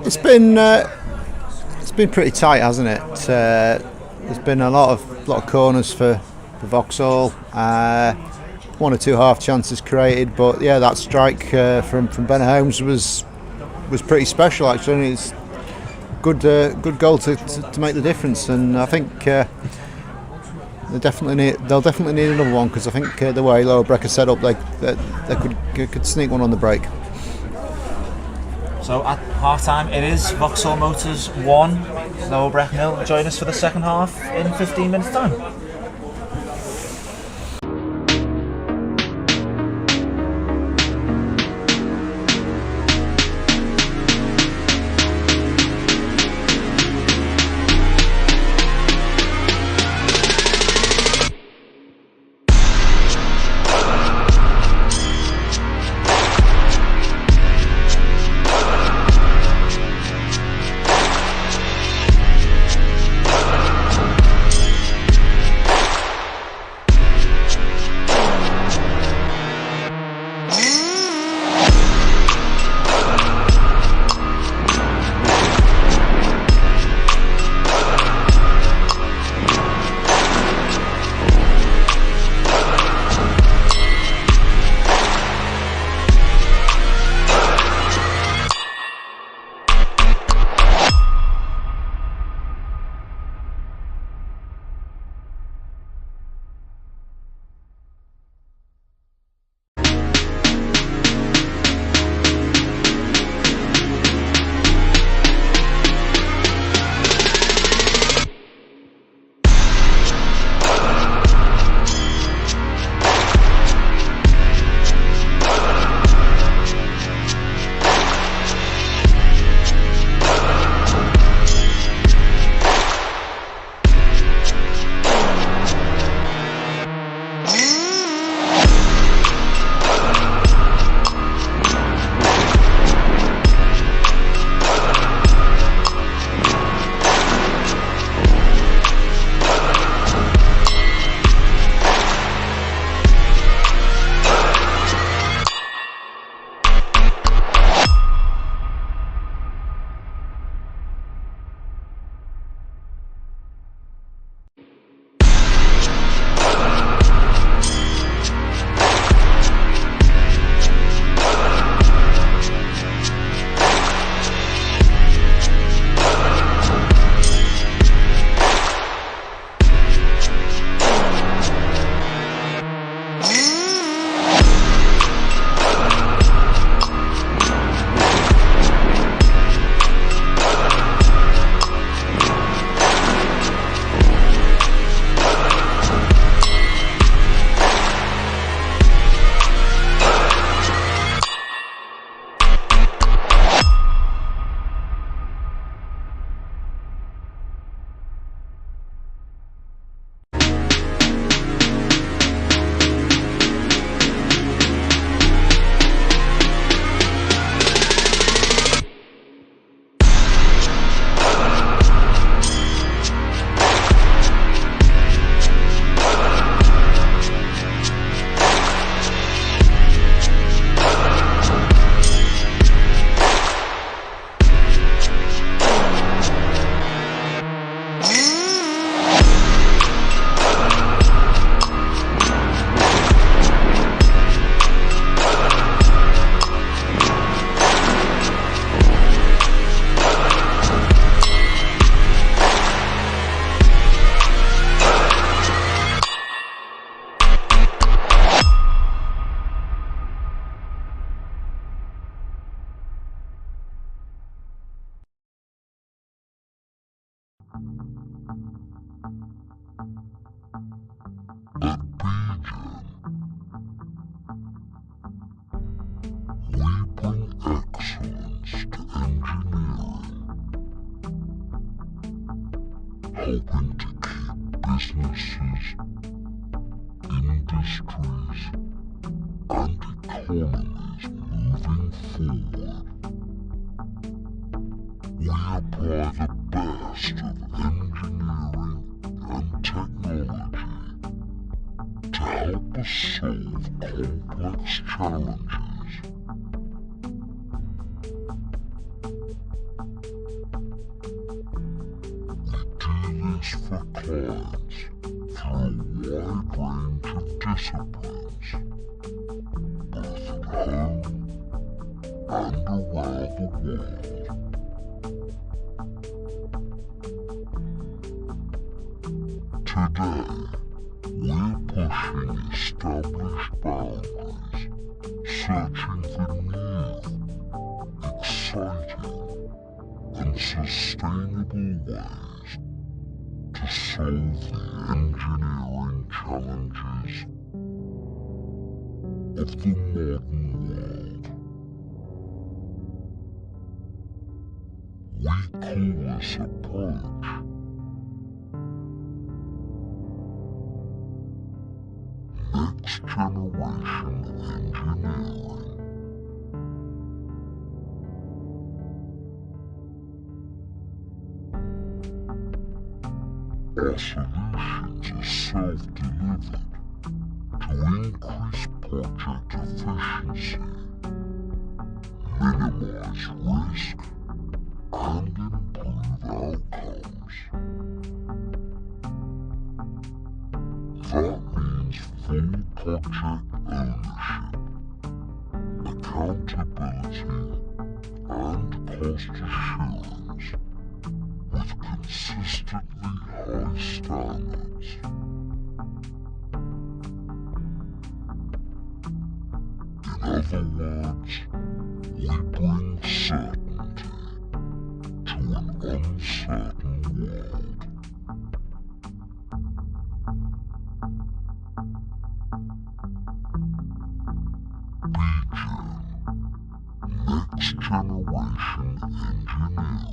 [SPEAKER 3] It's been pretty tight, hasn't it? There's been a lot of corners for Vauxhall. 1 or 2 half chances created, but yeah, that strike from Ben Holmes was pretty special actually. It's good goal to make the difference, and I think they'll definitely need another one, because I think the way Lower Breck are set up, they could sneak one on the break.
[SPEAKER 4] So at half time it is Vauxhall Motors 1, Lower Breck 0. Join us for the second half in 15 minutes time.
[SPEAKER 6] excellence to engineering, helping to keep businesses, industries, and economies moving forward. We apply the best of engineering and technology to help us solve complex challenges. We do this for clients through a wide range of disciplines, both at home and around the world. Today, we're pushing established boundaries, searching for new, exciting, and sustainable ways to solve the engineering challenges of the modern world. We call this approach next generation engineering. Our solutions are self-delivered to increase project efficiency, minimize risk, and improve outcomes. That means full project ownership, accountability, and cost assurance with consistently high standards. In other words, we bring certainty to an uncertain world. Next generation engineering.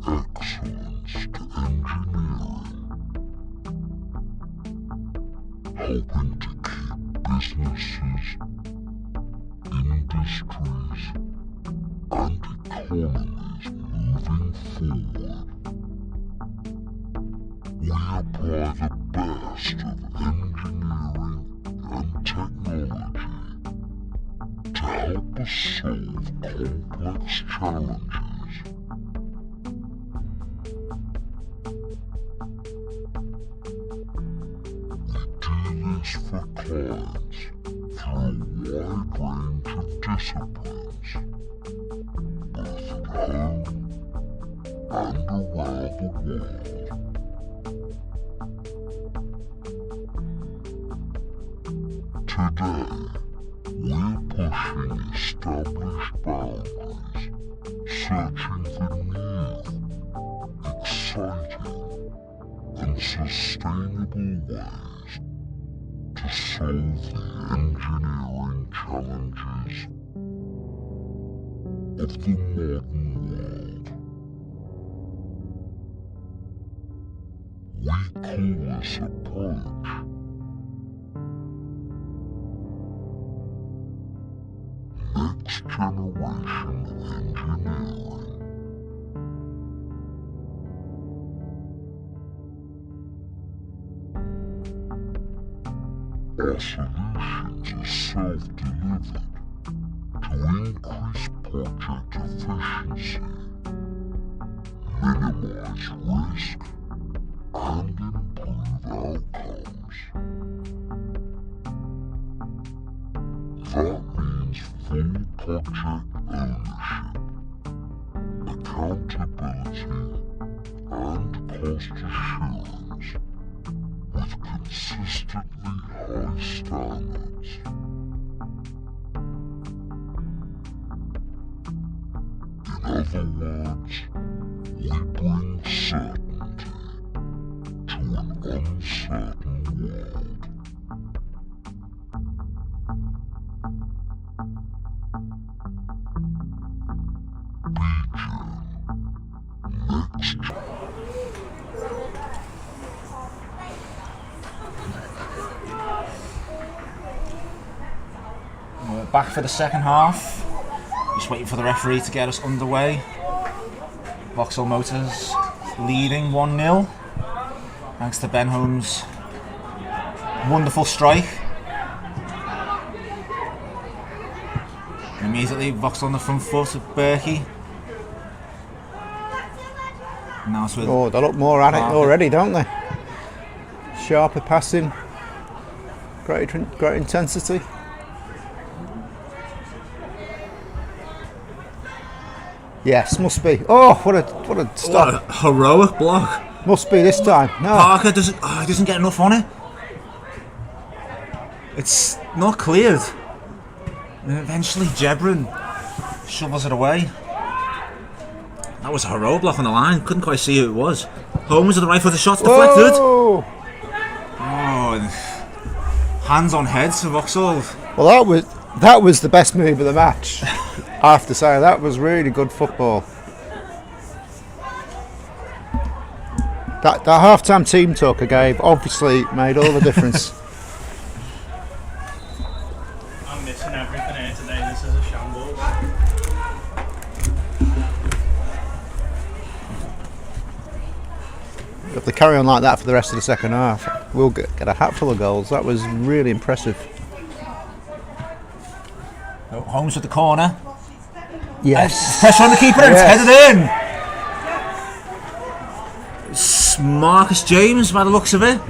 [SPEAKER 6] excellence to engineering, helping to keep businesses, industries, and economies moving forward. We apply the best of engineering and technology to help us solve complex challenges. We do this for clients through a wide range of disciplines, both at home and around the world. Today, we're pushing established boundaries, searching for new, exciting, and sustainable ways to solve the engineering challenges of the modern world. We call this approach next generation engineering. Our solutions are self-delivered to increase project efficiency, minimize risk, and improve outcomes. That means full project ownership, accountability, and cost assurance with consistently high standards. In other words, we bring certainty to an uncertain world.
[SPEAKER 4] We're back for the second half. Just waiting for the referee to get us underway. Vauxhall Motors leading 1-0 thanks to Ben Holmes' wonderful strike. Immediately Vauxhall on the front foot of Berkey. Now it's with
[SPEAKER 3] They look more at it already, don't they? Sharper passing, great intensity. Yes, must be. Oh, what a stop!
[SPEAKER 4] What a heroic block.
[SPEAKER 3] Must be this time. No,
[SPEAKER 4] Parker doesn't get enough on it. It's not cleared. And eventually Jebron shovels it away. That was a heroic block on the line. Couldn't quite see who it was. Holmes with the right foot, the shot's deflected.
[SPEAKER 3] Whoa!
[SPEAKER 4] Oh, and hands on head to Vauxhall.
[SPEAKER 3] Well, that was the best move of the match. I have to say, that was really good football. That half-time team talk I gave obviously made all the difference.
[SPEAKER 7] I'm missing everything here today. This is a shambles.
[SPEAKER 3] If they carry on like that for the rest of the second half, we'll get a hatful of goals. That was really impressive.
[SPEAKER 4] Holmes with the corner.
[SPEAKER 3] Yes.
[SPEAKER 4] Pressure on the keeper and
[SPEAKER 3] Yes.
[SPEAKER 4] headed in. It's Marcus James by the looks of it.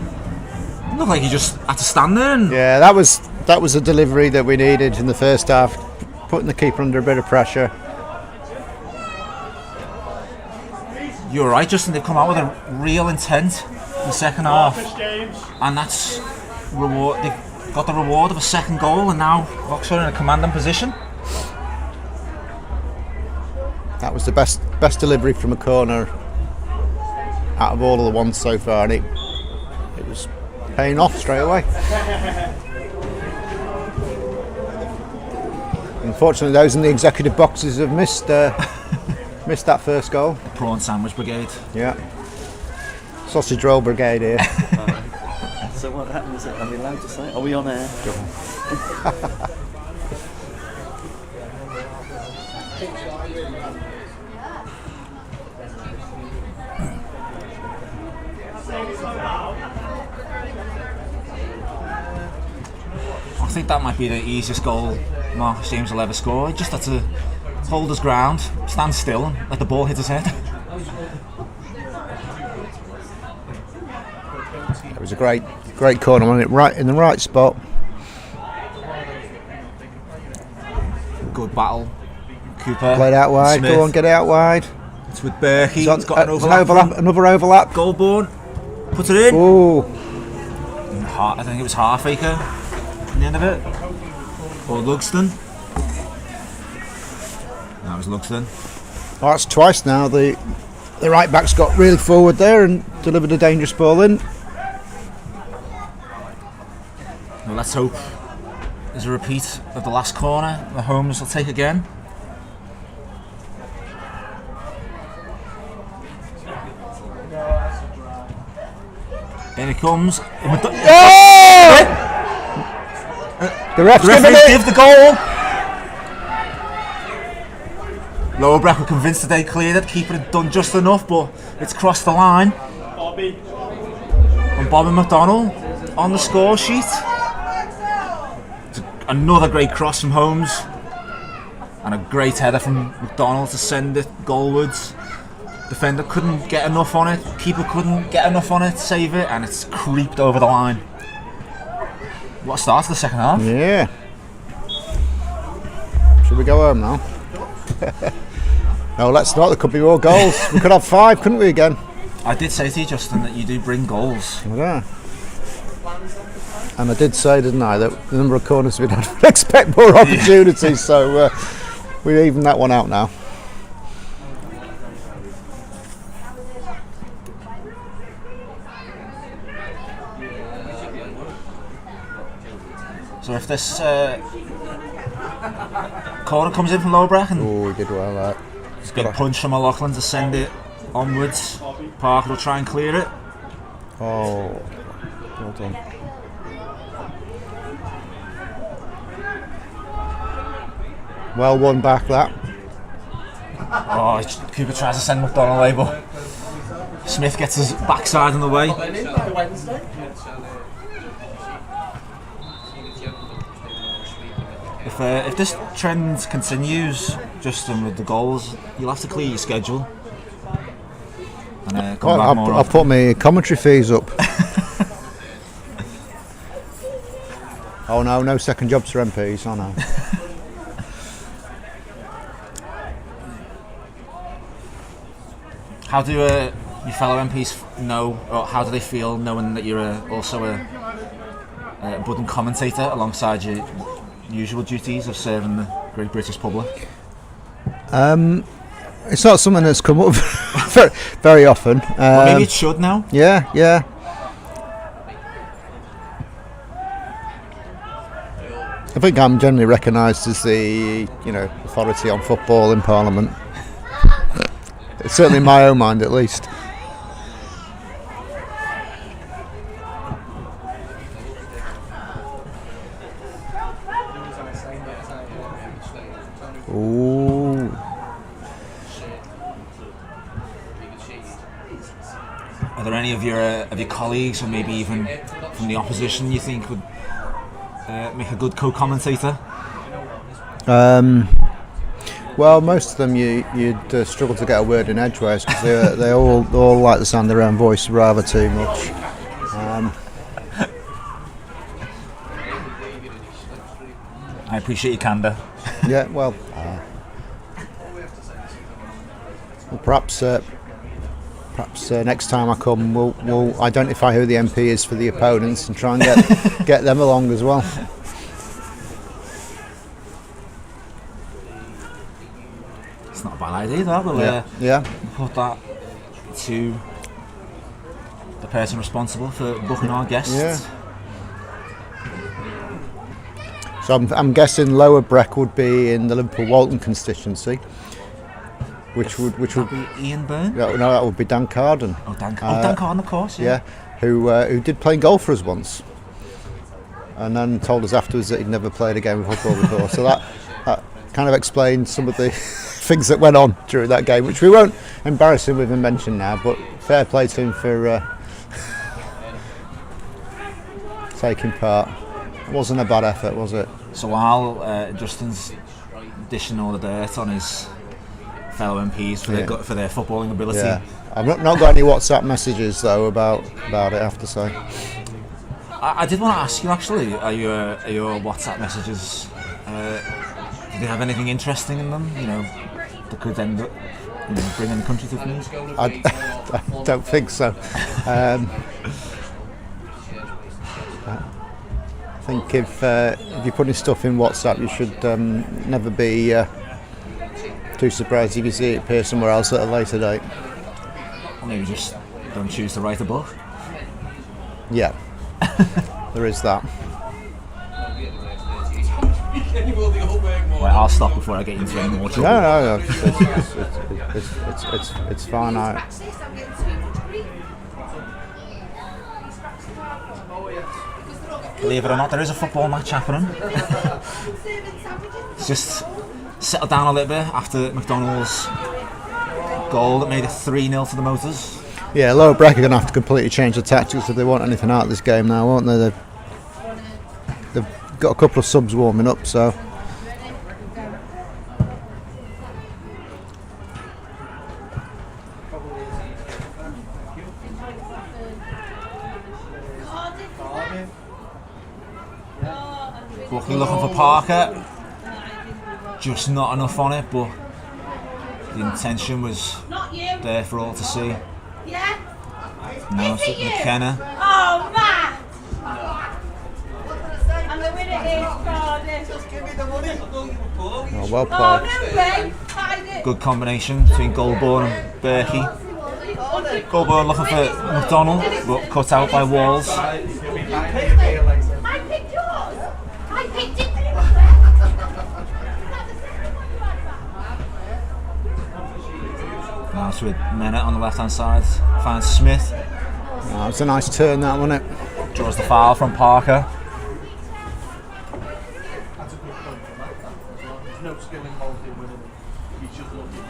[SPEAKER 4] Looked like he just had to stand there and
[SPEAKER 3] Yeah, that was a delivery that we needed in the first half, putting the keeper under a bit of pressure.
[SPEAKER 4] you're right, Justin, they've come out with a real intent in the second half.
[SPEAKER 7] James.
[SPEAKER 4] And that's reward. They've got the reward of a second goal, and now Vauxhall in a commanding position.
[SPEAKER 3] That was the best delivery from a corner out of all of the ones so far, and it paying off straight away. Unfortunately, those in the executive boxes have missed that first goal.
[SPEAKER 4] Prawn sandwich brigade.
[SPEAKER 3] Yeah. Sausage roll brigade here.
[SPEAKER 8] So what happens? Are we allowed to say? Are we on air?
[SPEAKER 4] I think that might be the easiest goal Marcus James will ever score. He just had to hold his ground, stand still, and let the ball hit his head.
[SPEAKER 3] It was a great corner, wasn't it? Right in the right spot.
[SPEAKER 4] Good battle. Cooper.
[SPEAKER 3] Played out wide.
[SPEAKER 4] Smith.
[SPEAKER 3] Go on, get out wide.
[SPEAKER 4] It's with Berkey.
[SPEAKER 3] It's on-
[SPEAKER 4] It's got an
[SPEAKER 3] there's
[SPEAKER 4] overlap.
[SPEAKER 3] another overlap.
[SPEAKER 4] Goalborn. Put it in.
[SPEAKER 3] Ooh.
[SPEAKER 4] I think it was Halfaker at the end of it. Or Lugston. That was Lugston.
[SPEAKER 3] Oh, that's twice now. The right back's got really forward there and delivered a dangerous ball in.
[SPEAKER 4] Well, let's hope there's a repeat of the last corner. The Holmes will take again. In it comes.
[SPEAKER 3] The ref's
[SPEAKER 4] The
[SPEAKER 3] given
[SPEAKER 4] referee
[SPEAKER 3] it.
[SPEAKER 4] give the goal. Lower Breck were convinced that they cleared it. Keeper had done just enough, but it's crossed the line.
[SPEAKER 7] Bobby.
[SPEAKER 4] And Bobby McDonald on the score sheet. It's another great cross from Holmes. And a great header from McDonald to send it goalwards. Defender couldn't get enough on it. Keeper couldn't get enough on it, save it, and it's creeped over the line. What a start to the second half.
[SPEAKER 3] Yeah. Should we go home now? No, let's not. There could be more goals. We could have 5, couldn't we, again?
[SPEAKER 4] I did say to you, Justin, that you do bring goals.
[SPEAKER 3] Yeah. And I did say, didn't I, that the number of corners we'd had would expect more opportunities, so we even that one out now.
[SPEAKER 4] So if this corner comes in from Lower Breck and
[SPEAKER 3] Oh, we did well that.
[SPEAKER 4] big punch from O'Loughlin to send it onwards, Parker will try and clear it.
[SPEAKER 3] Oh, well done. Well won back that.
[SPEAKER 4] Oh, Cooper tries to send McDonald away, but Smith gets his backside in the way. If this trend continues, Justin, with the goals, you'll have to clear your schedule. And come back more
[SPEAKER 3] I'll
[SPEAKER 4] often.
[SPEAKER 3] put my commentary fees up. Oh no, no second jobs for MPs. Oh no.
[SPEAKER 4] How do your fellow MPs know, or how do they feel knowing that you're also a budding commentator alongside your usual duties of serving the great British public?
[SPEAKER 3] It's not something that's come up very often.
[SPEAKER 4] Well, maybe it should now.
[SPEAKER 3] Yeah, yeah. I think I'm generally recognised as the, authority on football in Parliament. Certainly in my own mind, at least. Ooh.
[SPEAKER 4] Are there any of your colleagues, or maybe even from the opposition, you think would make a good co-commentator?
[SPEAKER 3] Well, most of them you'd struggle to get a word in edgeways because they all like the sound of their own voice rather too much.
[SPEAKER 4] I appreciate your candour.
[SPEAKER 3] Yeah, well, perhaps next time I come, we'll identify who the MP is for the opponents and try and get them along as well.
[SPEAKER 4] It's not a bad idea, that. We'll
[SPEAKER 3] Yeah.
[SPEAKER 4] put that to the person responsible for booking our guests.
[SPEAKER 3] Yeah. So I'm guessing Lower Breck would be in the Liverpool Walton constituency, which would
[SPEAKER 4] be Ian Byrne?
[SPEAKER 3] no, that would be Dan Carden.
[SPEAKER 4] Oh, Dan Carden, of course.
[SPEAKER 3] Yeah, who did play golf for us once, and then told us afterwards that he'd never played a game of football before. So that kind of explains some of the things that went on during that game, which we won't embarrass him with and mention now. But fair play to him for taking part. It wasn't a bad effort, was it?
[SPEAKER 4] So while Justin's dishing all the dirt on his fellow MPs for their footballing ability.
[SPEAKER 3] Yeah. I've not got any WhatsApp messages though about it, I have to say.
[SPEAKER 4] I did want to ask you actually, are your WhatsApp messages, do they have anything interesting in them, that could end up bringing the country to the news?
[SPEAKER 3] I don't think so. I think if you're putting stuff in WhatsApp, you should never be too surprised if you see it appear somewhere else at a later date.
[SPEAKER 4] Or maybe just don't choose to write a book.
[SPEAKER 3] Yeah, there is that.
[SPEAKER 4] Well, I'll stop before I get into any more trouble.
[SPEAKER 3] No. It's fine.
[SPEAKER 4] Believe it or not, there is a football match happening. It's just settled down a little bit after McDonald's goal that made it 3-0 to the Motors.
[SPEAKER 3] Yeah, Lower Breck are going to have to completely change the tactics if they want anything out of this game now, won't they? They've got a couple of subs warming up, so.
[SPEAKER 4] Looking for Parker, just not enough on it, but the intention was there for all to see.
[SPEAKER 9] Yeah?
[SPEAKER 4] Now it's McKenna.
[SPEAKER 9] Oh, Matt! And the winner is Cardiff. Just give me the money.
[SPEAKER 3] Oh, well played.
[SPEAKER 9] Oh, no way! Hide it.
[SPEAKER 4] Good combination between Goldborn and Berkey. Goldborn looking for McDonald, but cut out by Walls.
[SPEAKER 9] I picked yours. I picked it.
[SPEAKER 4] Now it's with Mennett on the left hand side. Finds Smith.
[SPEAKER 3] Oh, it's a nice turn, that, wasn't it?
[SPEAKER 4] Draws the foul from Parker.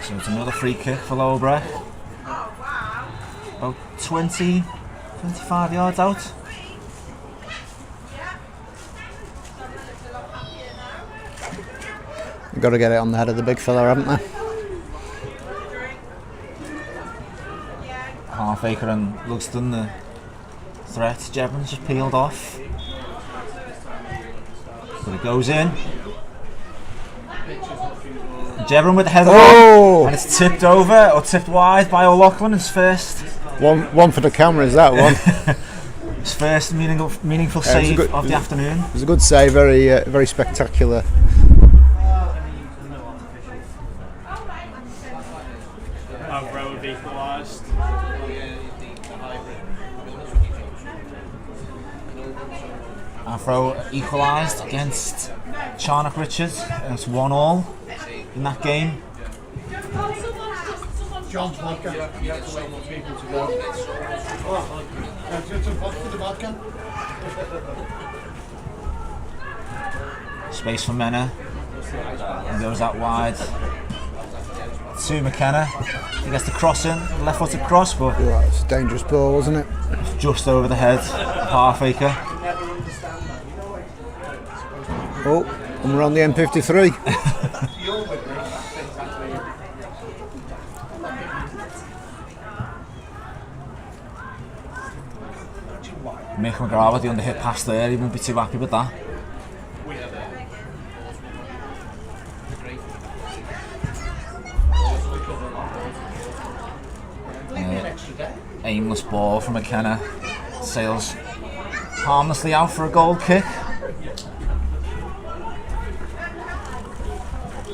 [SPEAKER 4] So it's another free kick for Lower Breck. About 25 yards out.
[SPEAKER 3] You've got to get it on the head of the big fella, haven't they?
[SPEAKER 4] Halfacre and Lugston, the threat. Jebron's just peeled off. But it goes in. Jebron with the header on, and it's tipped over or tipped wide by O'Loughlin. His first
[SPEAKER 3] one for the camera, is that one?
[SPEAKER 4] His first meaningful save of the afternoon.
[SPEAKER 3] It was a good save, very spectacular.
[SPEAKER 7] Avro have equalised.
[SPEAKER 4] Afro equalised against Charnock Richards. It's 1-1 in that game.
[SPEAKER 10] John's vodka. You have to wait for people to go. Just a vodka for the vodka.
[SPEAKER 4] Space for Mena. And goes out wide to McKenna. He gets the cross in, left footed cross, but
[SPEAKER 3] Yeah, it's a dangerous ball, wasn't it?
[SPEAKER 4] just over the head of Halfacre.
[SPEAKER 3] Oh, and we're on the M53.
[SPEAKER 4] Mick McGrath with the underhit pass there, he won't be too happy with that. Aimless ball from McKenna, sails harmlessly out for a goal kick.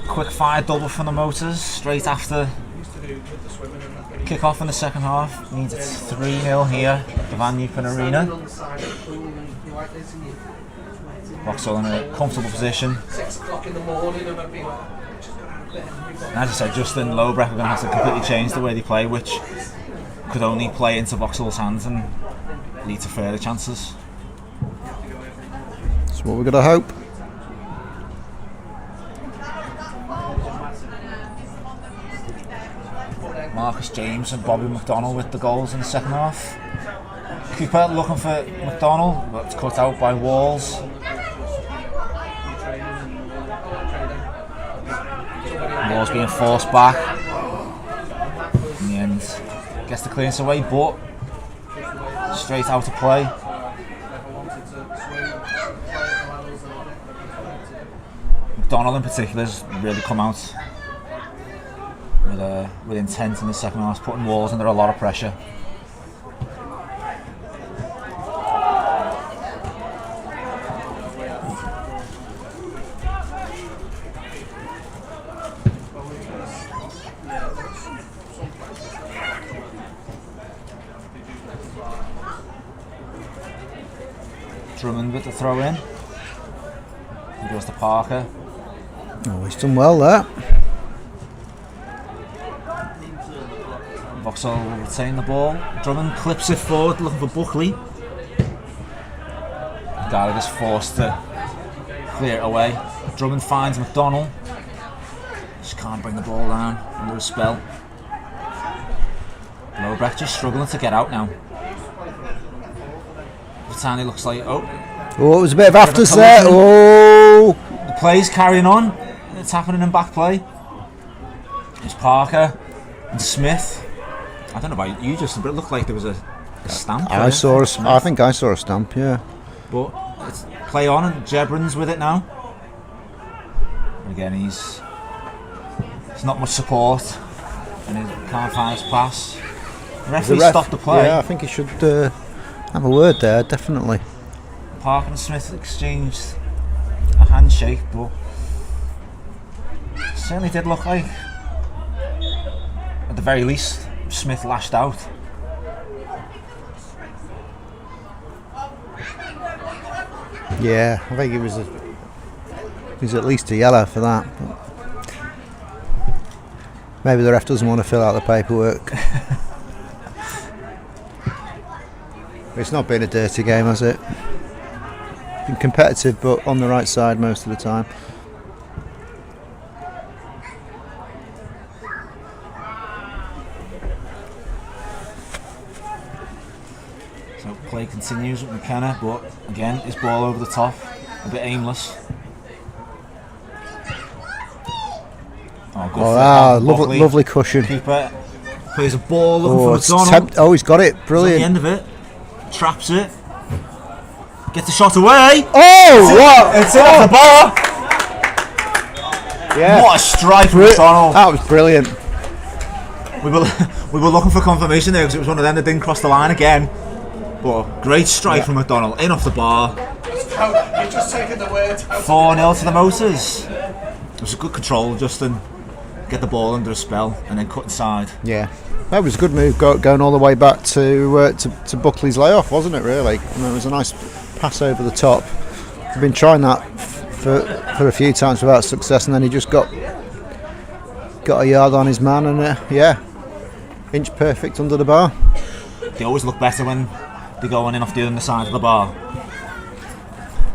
[SPEAKER 4] Quick fire double from the Motors straight after
[SPEAKER 5] do with the swimming and that.
[SPEAKER 4] Kick off in the second half. Needs it 3-0 here at the Van Nupen Arena.
[SPEAKER 5] On the side of the pool and you like this and you
[SPEAKER 4] Vauxhall in a comfortable position.
[SPEAKER 5] 6 o'clock in the morning and I'd be like, just got out of bed and you've got
[SPEAKER 4] As I said, Justin, Lowbreck are going to have to completely change the way they play, which could only play into Vauxhall's hands and lead to further chances.
[SPEAKER 3] That's what we're going to hope.
[SPEAKER 4] Marcus James and Bobby McDonnell with the goals in the second half. Cooper looking for McDonnell, but it's cut out by Walls. Walls being forced back. In the end, gets the clearance away, but straight out of play. McDonnell in particular has really come out with intent in the second half, putting Walls under a lot of pressure. Drummond with the throw in. He goes to Parker.
[SPEAKER 3] Oh, he's done well there.
[SPEAKER 4] Vauxhall will retain the ball. Drummond clips it forward looking for Buckley. Gallagher's forced to clear it away. Drummond finds McDonnell. Just can't bring the ball down under a spell. Breck just struggling to get out now. Vitani looks like,
[SPEAKER 3] Oh, it was a bit of afters there. Oh!
[SPEAKER 4] The play's carrying on. It's happening in back play. It's Parker and Smith. I don't know about you, Justin, but it looked like there was a stamp.
[SPEAKER 3] I think I saw a stamp, yeah.
[SPEAKER 4] But it's play on, and Jebran's with it now. Again, he's not much support, and he can't find his pass. The referee stopped the play.
[SPEAKER 3] Yeah, I think he should have a word there, definitely.
[SPEAKER 4] Parker and Smith exchanged a handshake, but it certainly did look like, at the very least, Smith lashed out.
[SPEAKER 3] Yeah, I think it was at least a yellow for that. But maybe the ref doesn't want to fill out the paperwork. It's not been a dirty game, has it? Been competitive, but on the right side most of the time.
[SPEAKER 4] So play continues with McKenna, but again, his ball over the top, a bit aimless.
[SPEAKER 3] Lovely cushion.
[SPEAKER 4] Keeper plays a ball looking for McDonnell.
[SPEAKER 3] He's got it. Brilliant.
[SPEAKER 4] At the end of it, traps it, gets a shot away.
[SPEAKER 3] Oh, what?
[SPEAKER 4] It's off the bar.
[SPEAKER 3] Yeah.
[SPEAKER 4] What a strike from McDonnell.
[SPEAKER 3] That was brilliant.
[SPEAKER 4] We were looking for confirmation there because it was one of them that didn't cross the line again. But great strike from McDonnell, in off the bar.
[SPEAKER 5] You're just taking the words out.
[SPEAKER 4] 4-0 to the Motors. It was a good control, Justin. Get the ball under a spell and then cut inside.
[SPEAKER 3] Yeah, that was a good move going all the way back to Buckley's layoff, wasn't it? Really, it was a nice pass over the top. I've been trying that for a few times without success, and then he just got a yard on his man, and inch perfect under the bar.
[SPEAKER 4] They always look better when they go in off the other side of the bar.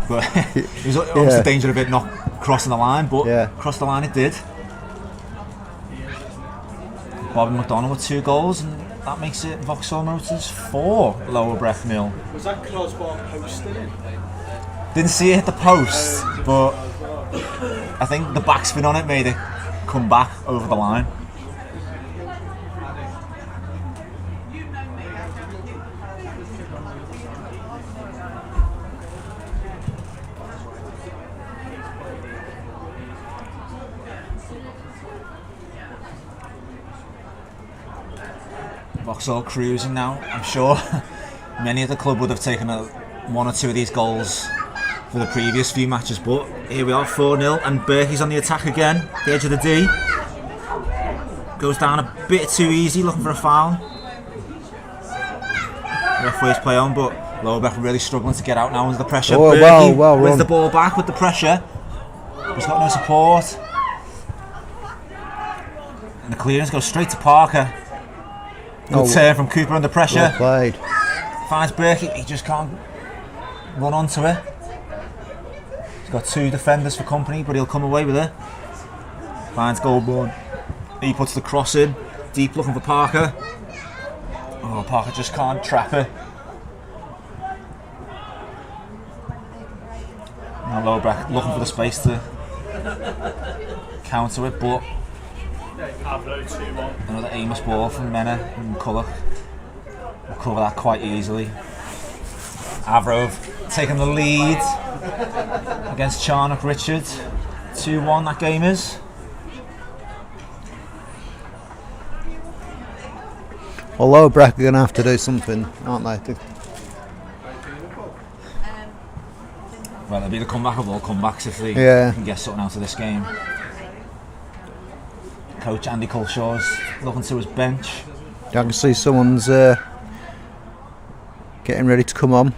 [SPEAKER 4] But it was almost a danger of it not crossing the line, but cross the line it did. Bobby McDonnell with 2 goals, and that makes it Vauxhall Motors 4, Lower Breck 0.
[SPEAKER 10] Was that crossbar posted in?
[SPEAKER 4] Didn't see it hit the post, but I think the backspin on it made it come back over the line. Vauxhall cruising now. I'm sure many at the club would have taken 1 or 2 of these goals for the previous few matches, but here we are, 4-0, and Berkey's on the attack again, the edge of the D. goes down a bit too easy, looking for a foul. Referees play on, but Lower Breck really struggling to get out now under the pressure.
[SPEAKER 3] Oh,
[SPEAKER 4] Berkey
[SPEAKER 3] well
[SPEAKER 4] wins
[SPEAKER 3] run.
[SPEAKER 4] the ball back with the pressure. He's got no support. And the clearance goes straight to Parker. Good turn from Cooper under pressure.
[SPEAKER 3] Well played.
[SPEAKER 4] Finds Berkey, he just can't run onto it. He's got 2 defenders for company, but he'll come away with it. Finds Goldborn. He puts the cross in, deep looking for Parker. Oh, Parker just can't trap it. Now Lower Breck looking for the space to counter it, but another aimless ball from Mena and Culloch will cover that quite easily. Avrov taking the lead against Charnock Richard. 2-1 that game is.
[SPEAKER 3] Well, Lower Breck are going to have to do something, aren't they?
[SPEAKER 4] Well, it'll be the comeback of all comebacks if they can get something out of this game. Coach Andy Culshaw's looking to his bench.
[SPEAKER 3] I can see someone's getting ready to come on.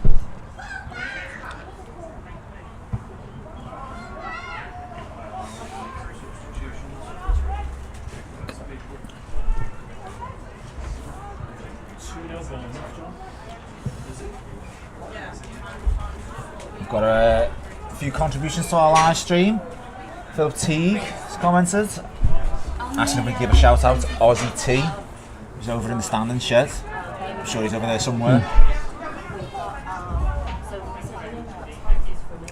[SPEAKER 4] We've got a few contributions to our live stream. Philip Teague has commented, asking if we can give a shout out to Aussie T, who's over in the standing shed. I'm sure he's over there somewhere.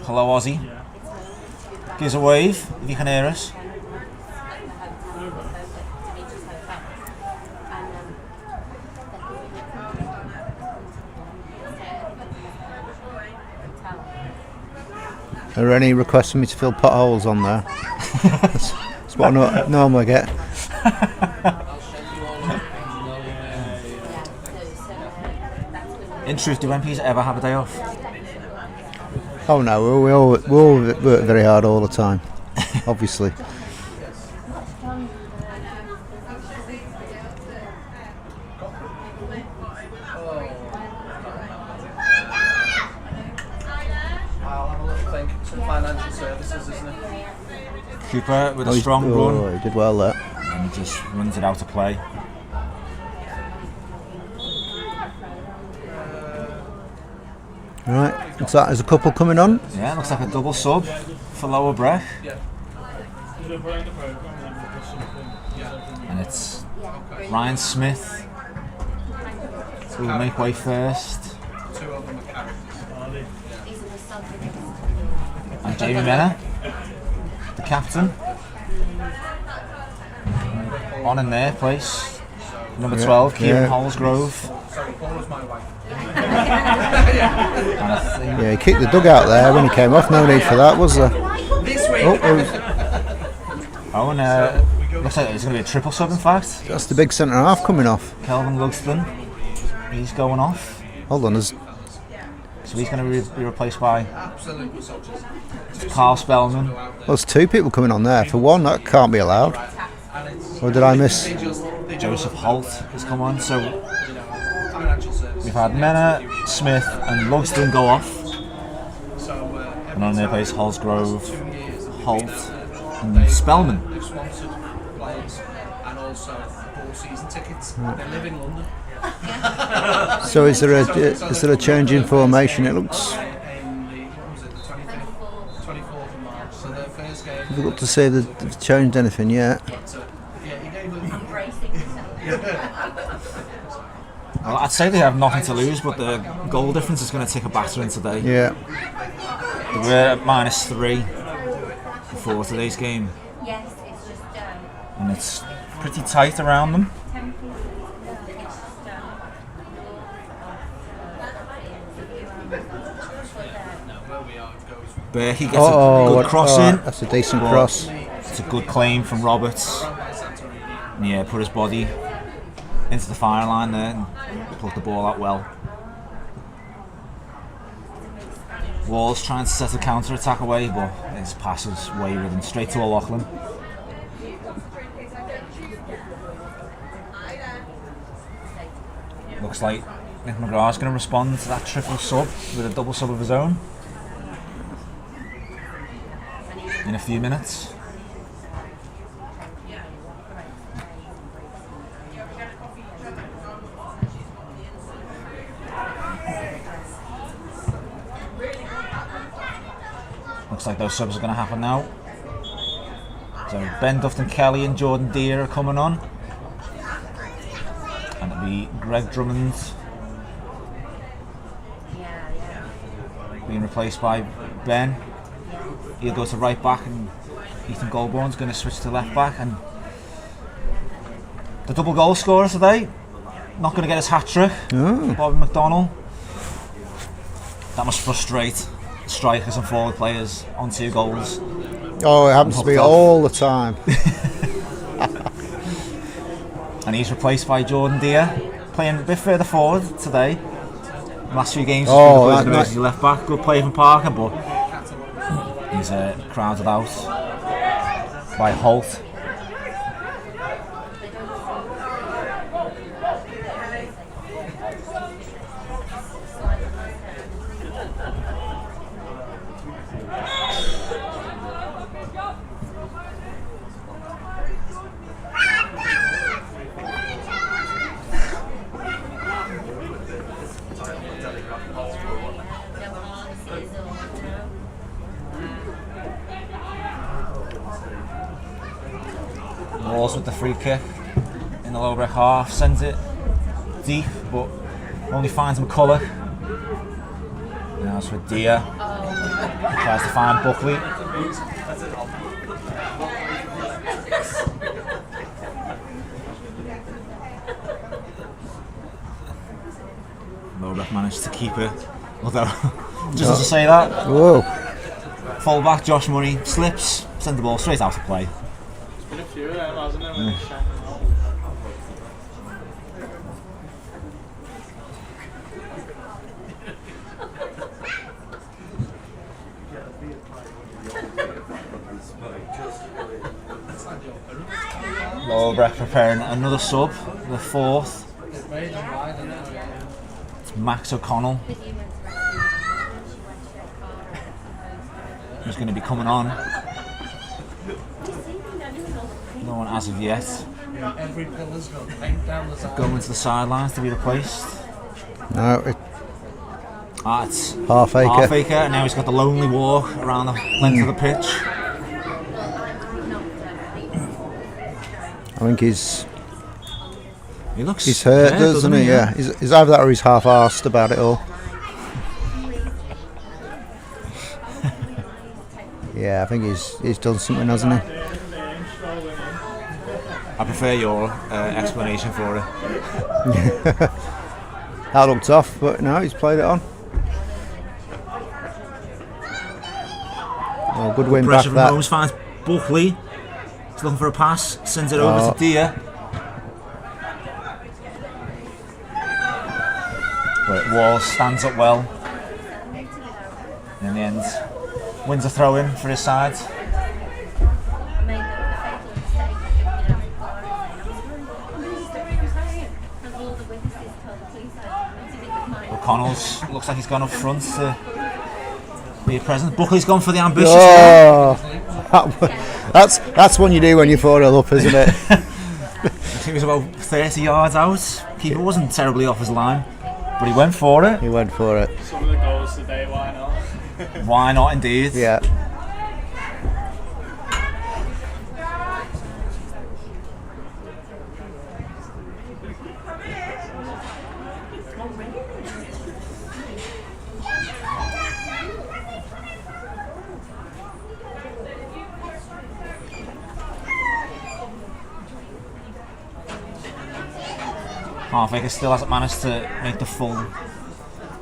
[SPEAKER 4] Hello Aussie. Give us a wave if you can hear us.
[SPEAKER 3] Are there any requests for me to fill potholes on there? That's what I normally get.
[SPEAKER 4] In truth, do MPs ever have a day off?
[SPEAKER 3] Oh no, we all work very hard all the time, obviously.
[SPEAKER 10] Financial services, isn't it?
[SPEAKER 4] Cooper with a strong run.
[SPEAKER 3] He did well there.
[SPEAKER 4] And he just runs it out to play.
[SPEAKER 3] Right, looks like there's a couple coming on.
[SPEAKER 4] Yeah, looks like a double sub for Lower Breck. And it's Ryan Smith who will make way first. And Jamie Mena, the captain. On in their place. Number 12, Kieran Holsgrove.
[SPEAKER 3] Yeah, he kicked the dugout there when he came off. No need for that, was there?
[SPEAKER 4] Oh, and looks like it's going to be a triple sub, in fact.
[SPEAKER 3] That's the big centre half coming off.
[SPEAKER 4] Kelvin Lugston, he's going off.
[SPEAKER 3] Hold on,
[SPEAKER 4] so he's going to be replaced by Carl Spellman.
[SPEAKER 3] Well, there's 2 people coming on there. For one, that can't be allowed. Or did I miss?
[SPEAKER 4] Joseph Holt has come on. So we've had Mena, Smith, and Lugston go off. And on their place, Holsgrove, Holt, and Spellman.
[SPEAKER 3] So is there a change in formation? It looks. Difficult to say that they've changed anything yet.
[SPEAKER 4] Well, I'd say they have nothing to lose, but the goal difference is going to take a battering today.
[SPEAKER 3] Yeah.
[SPEAKER 4] They were at -3 before today's game. And it's pretty tight around them. Berkey gets a good cross in.
[SPEAKER 3] That's a decent cross.
[SPEAKER 4] It's a good claim from Roberts. And yeah, put his body into the fire line there and put the ball out well. Wall's trying to set a counter attack away, but his pass is wayward and straight to O'Loughlin. Looks like Nick McGrath's going to respond to that triple sub with a double sub of his own in a few minutes. Looks like those subs are going to happen now. So Ben Dufton-Kelly and Jordan Deere are coming on. And it'll be Greg Drummond being replaced by Ben. He'll go to right back, and Ethan Goldborn's going to switch to left back. And the double goal scorer today, not going to get his hat trick, Bobby McDonnell. That must frustrate strikers and forward players on 2 goals.
[SPEAKER 3] Oh, it happens to be all the time.
[SPEAKER 4] And he's replaced by Jordan Deere, playing a bit further forward today. Last few games, he's been a left back. Good play from Parker, but he's crowded out by Holt. Walls with the free kick in the lower Breck half, sends it deep but only finds McCulloch. Now it's with Dia, tries to find Buckley. Lower Breck managed to keep it, although just as I say that, full back Josh Murray slips, sends the ball straight out of play.
[SPEAKER 7] Been a few of them, hasn't it?
[SPEAKER 4] Lower Breck preparing another sub, the 4th. It's Max O'Connell, who's going to be coming on. No one as of yet.
[SPEAKER 5] Every pillar's got paint down the side.
[SPEAKER 4] Going to the sidelines to be replaced.
[SPEAKER 3] No,
[SPEAKER 4] It's
[SPEAKER 3] Half-acre.
[SPEAKER 4] and now he's got the lonely walk around the length of the pitch.
[SPEAKER 3] I think he's
[SPEAKER 4] He's
[SPEAKER 3] hurt, doesn't he? Yeah, he's either that or he's half-arsed about it all. Yeah, I think he's done something, hasn't he?
[SPEAKER 4] I prefer your explanation for it.
[SPEAKER 3] That looked off, but no, he's played it on. Oh, good win back
[SPEAKER 4] Pressure from
[SPEAKER 3] that.
[SPEAKER 4] Holmes finds Buckley. He's looking for a pass, sends it over to Dia. But Walls stands up well. And in the end, wins a throw in for his side. O'Connell's looks like he's gone up front to be a present. Buckley's gone for the ambitious one.
[SPEAKER 3] That's what you do when you're 4-0 up, isn't it?
[SPEAKER 4] I think he was about 30 yards out. Keeper wasn't terribly off his line, but he went for it.
[SPEAKER 3] He went for it.
[SPEAKER 7] Some of the goals today, why not?
[SPEAKER 4] Why not, indeed?
[SPEAKER 3] Yeah.
[SPEAKER 4] Half-acre still hasn't managed to make the full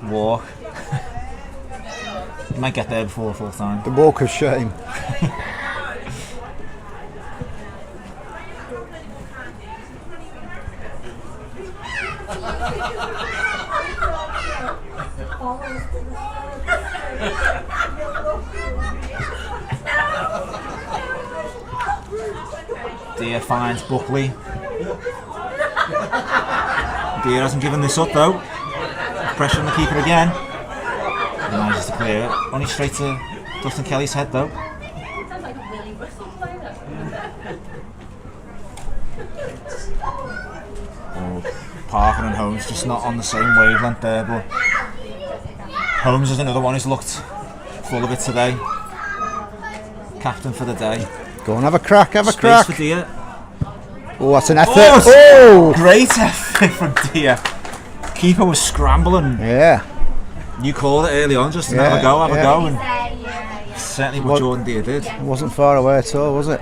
[SPEAKER 4] walk. He might get there before full time.
[SPEAKER 3] The walk of shame.
[SPEAKER 4] Dia finds Buckley. Deere hasn't given this up though. Pressure on the keeper again. He manages to clear it. Only straight to Dustin Kelly's head though.
[SPEAKER 9] Sounds like a Willie Russell player.
[SPEAKER 4] Parker and Holmes just not on the same wavelength there, but Holmes is another one who's looked full of it today. Captain for the day.
[SPEAKER 3] Go on, have a crack, have a
[SPEAKER 4] Space
[SPEAKER 3] crack.
[SPEAKER 4] for Deere.
[SPEAKER 3] Oh, that's an effort.
[SPEAKER 4] Oh, great effort from Deere. Keeper was scrambling.
[SPEAKER 3] Yeah.
[SPEAKER 4] You called it early on, just to have a go, and certainly what Jordan Deere did.
[SPEAKER 3] It wasn't far away at all, was it?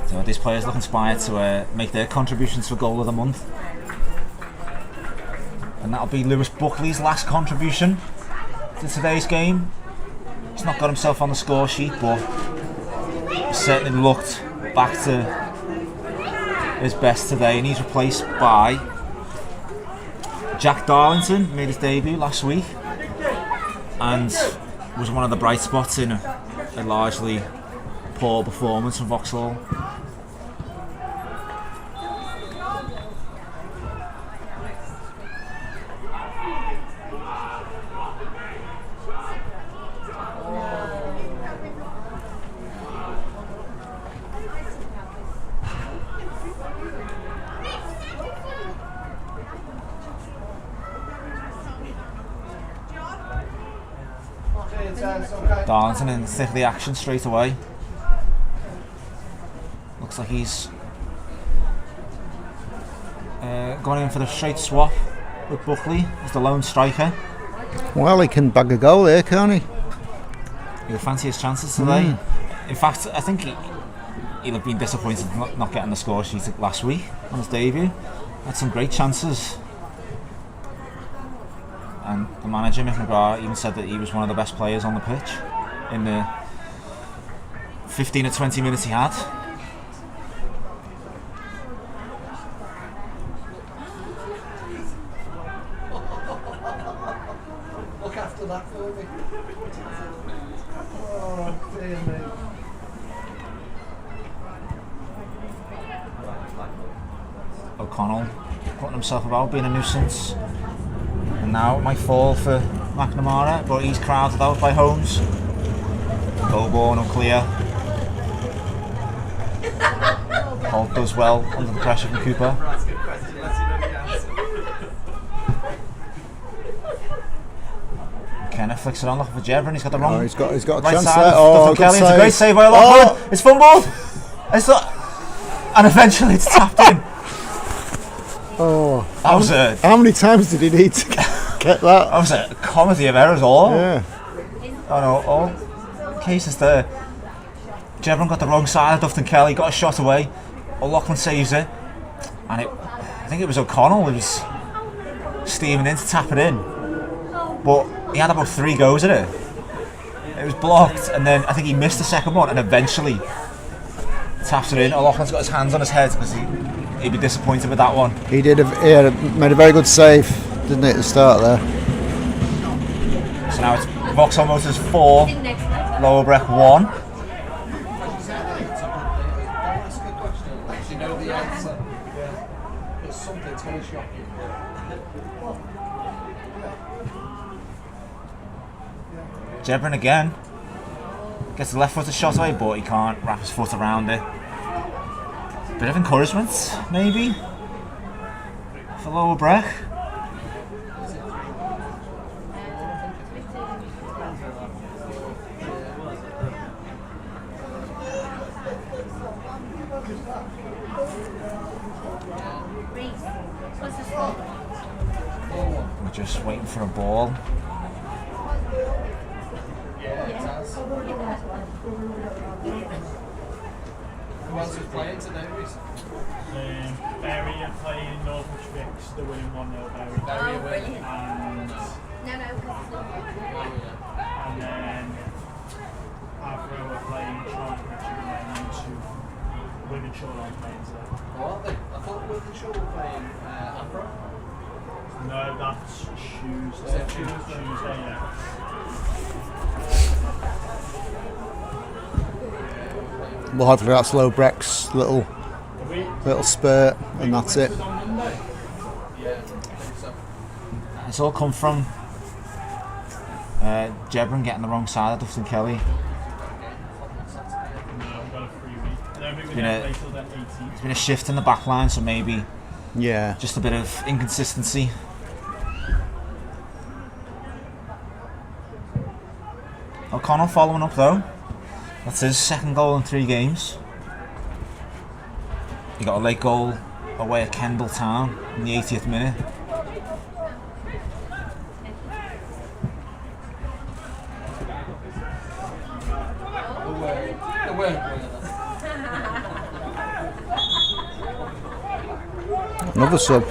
[SPEAKER 4] So these players look inspired to make their contributions for goal of the month. And that'll be Lewis Buckley's last contribution to today's game. He's not got himself on the score sheet, but he certainly looked back to his best today, and he's replaced by Jack Darlington. Made his debut last week and was one of the bright spots in a largely poor performance from Vauxhall. Darlington in the thick of the action straight away. Looks like he's gone in for the straight swap with Buckley as the lone striker.
[SPEAKER 3] Well, he can bag a goal here, can't he?
[SPEAKER 4] He'll fancy his chances today. In fact, I think he'll have been disappointed not getting the score sheet last week on his debut. Had some great chances. And the manager, Mick McGrath, even said that he was one of the best players on the pitch in the 15 or 20 minutes he had.
[SPEAKER 10] Look after that for me. Oh, dear me.
[SPEAKER 4] O'Connell putting himself about, being a nuisance. And now it might fall for McNamara, but he's crowded out by Holmes. Goalborn unclear. Holt does well under the pressure from Cooper. Kenneth flicks it on, looking for Jebron. He's got the wrong.
[SPEAKER 3] Oh, he's got a
[SPEAKER 4] right
[SPEAKER 3] chance
[SPEAKER 4] side
[SPEAKER 3] there.
[SPEAKER 4] of
[SPEAKER 3] Oh,
[SPEAKER 4] Dr. Kelly.
[SPEAKER 3] good
[SPEAKER 4] It's a great save by Lockwood. It's fumbled. And eventually it's tapped in.
[SPEAKER 3] Oh,
[SPEAKER 4] That was a
[SPEAKER 3] how many times did he need to get that?
[SPEAKER 4] That was a comedy of errors all.
[SPEAKER 3] Yeah.
[SPEAKER 4] Oh no, all cases there. Jebron got the wrong side of Dufton Kelly, got a shot away. O'Loughlin saves it. And I think it was O'Connell who was steaming in to tap it in. But he had about 3 goes at it. It was blocked, and then I think he missed the second one and eventually tapped it in. O'Loughlin's got his hands on his head because he'd be disappointed with that one.
[SPEAKER 3] He made a very good save, didn't he, at the start there?
[SPEAKER 4] So now it's Vauxhall Motors 4, Lower Breck 1.
[SPEAKER 10] Ask a question. You know the answer. But something's going to shock you.
[SPEAKER 4] Jebron again. Gets the left footed shot away, but he can't wrap his foot around it. Bit of encouragement, maybe, for Lower Breck. We're just waiting for a ball.
[SPEAKER 10] Who else is playing today, Reece?
[SPEAKER 7] Barry are playing Norwich Vicks, they're winning 1-0 Barry.
[SPEAKER 10] Barry away.
[SPEAKER 7] And then Avro are playing Trowbridge and then into Withenshaw on playing today.
[SPEAKER 10] Oh, are they? I thought Withenshaw were playing Afro.
[SPEAKER 7] No, that's Tuesday.
[SPEAKER 10] Is that Tuesday?
[SPEAKER 7] Tuesday, yeah.
[SPEAKER 3] Well, hopefully that's low Breck's little spurt, and that's it.
[SPEAKER 4] It's all come from Jebron getting the wrong side of Dustin Kelly. There's been a shift in the back line, so maybe just a bit of inconsistency. O'Connell following up though. That's his second goal in 3 games. He got a late goal away at Kendall Town in the 80th minute.
[SPEAKER 3] Another sub.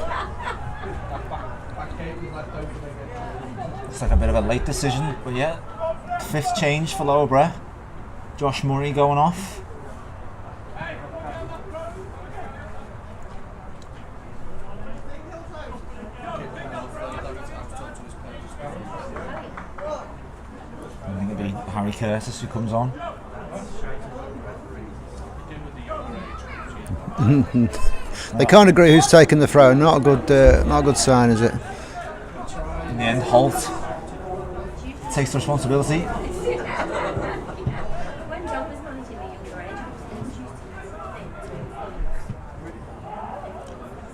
[SPEAKER 4] It's like a bit of a late decision, but yeah. 5th change for Loughborough. Josh Murray going off. I think it'll be Harry Curtis who comes on.
[SPEAKER 3] They can't agree who's taking the throw. Not a good sign, is it?
[SPEAKER 4] In the end, Holt takes the responsibility.
[SPEAKER 9] When John was managing the younger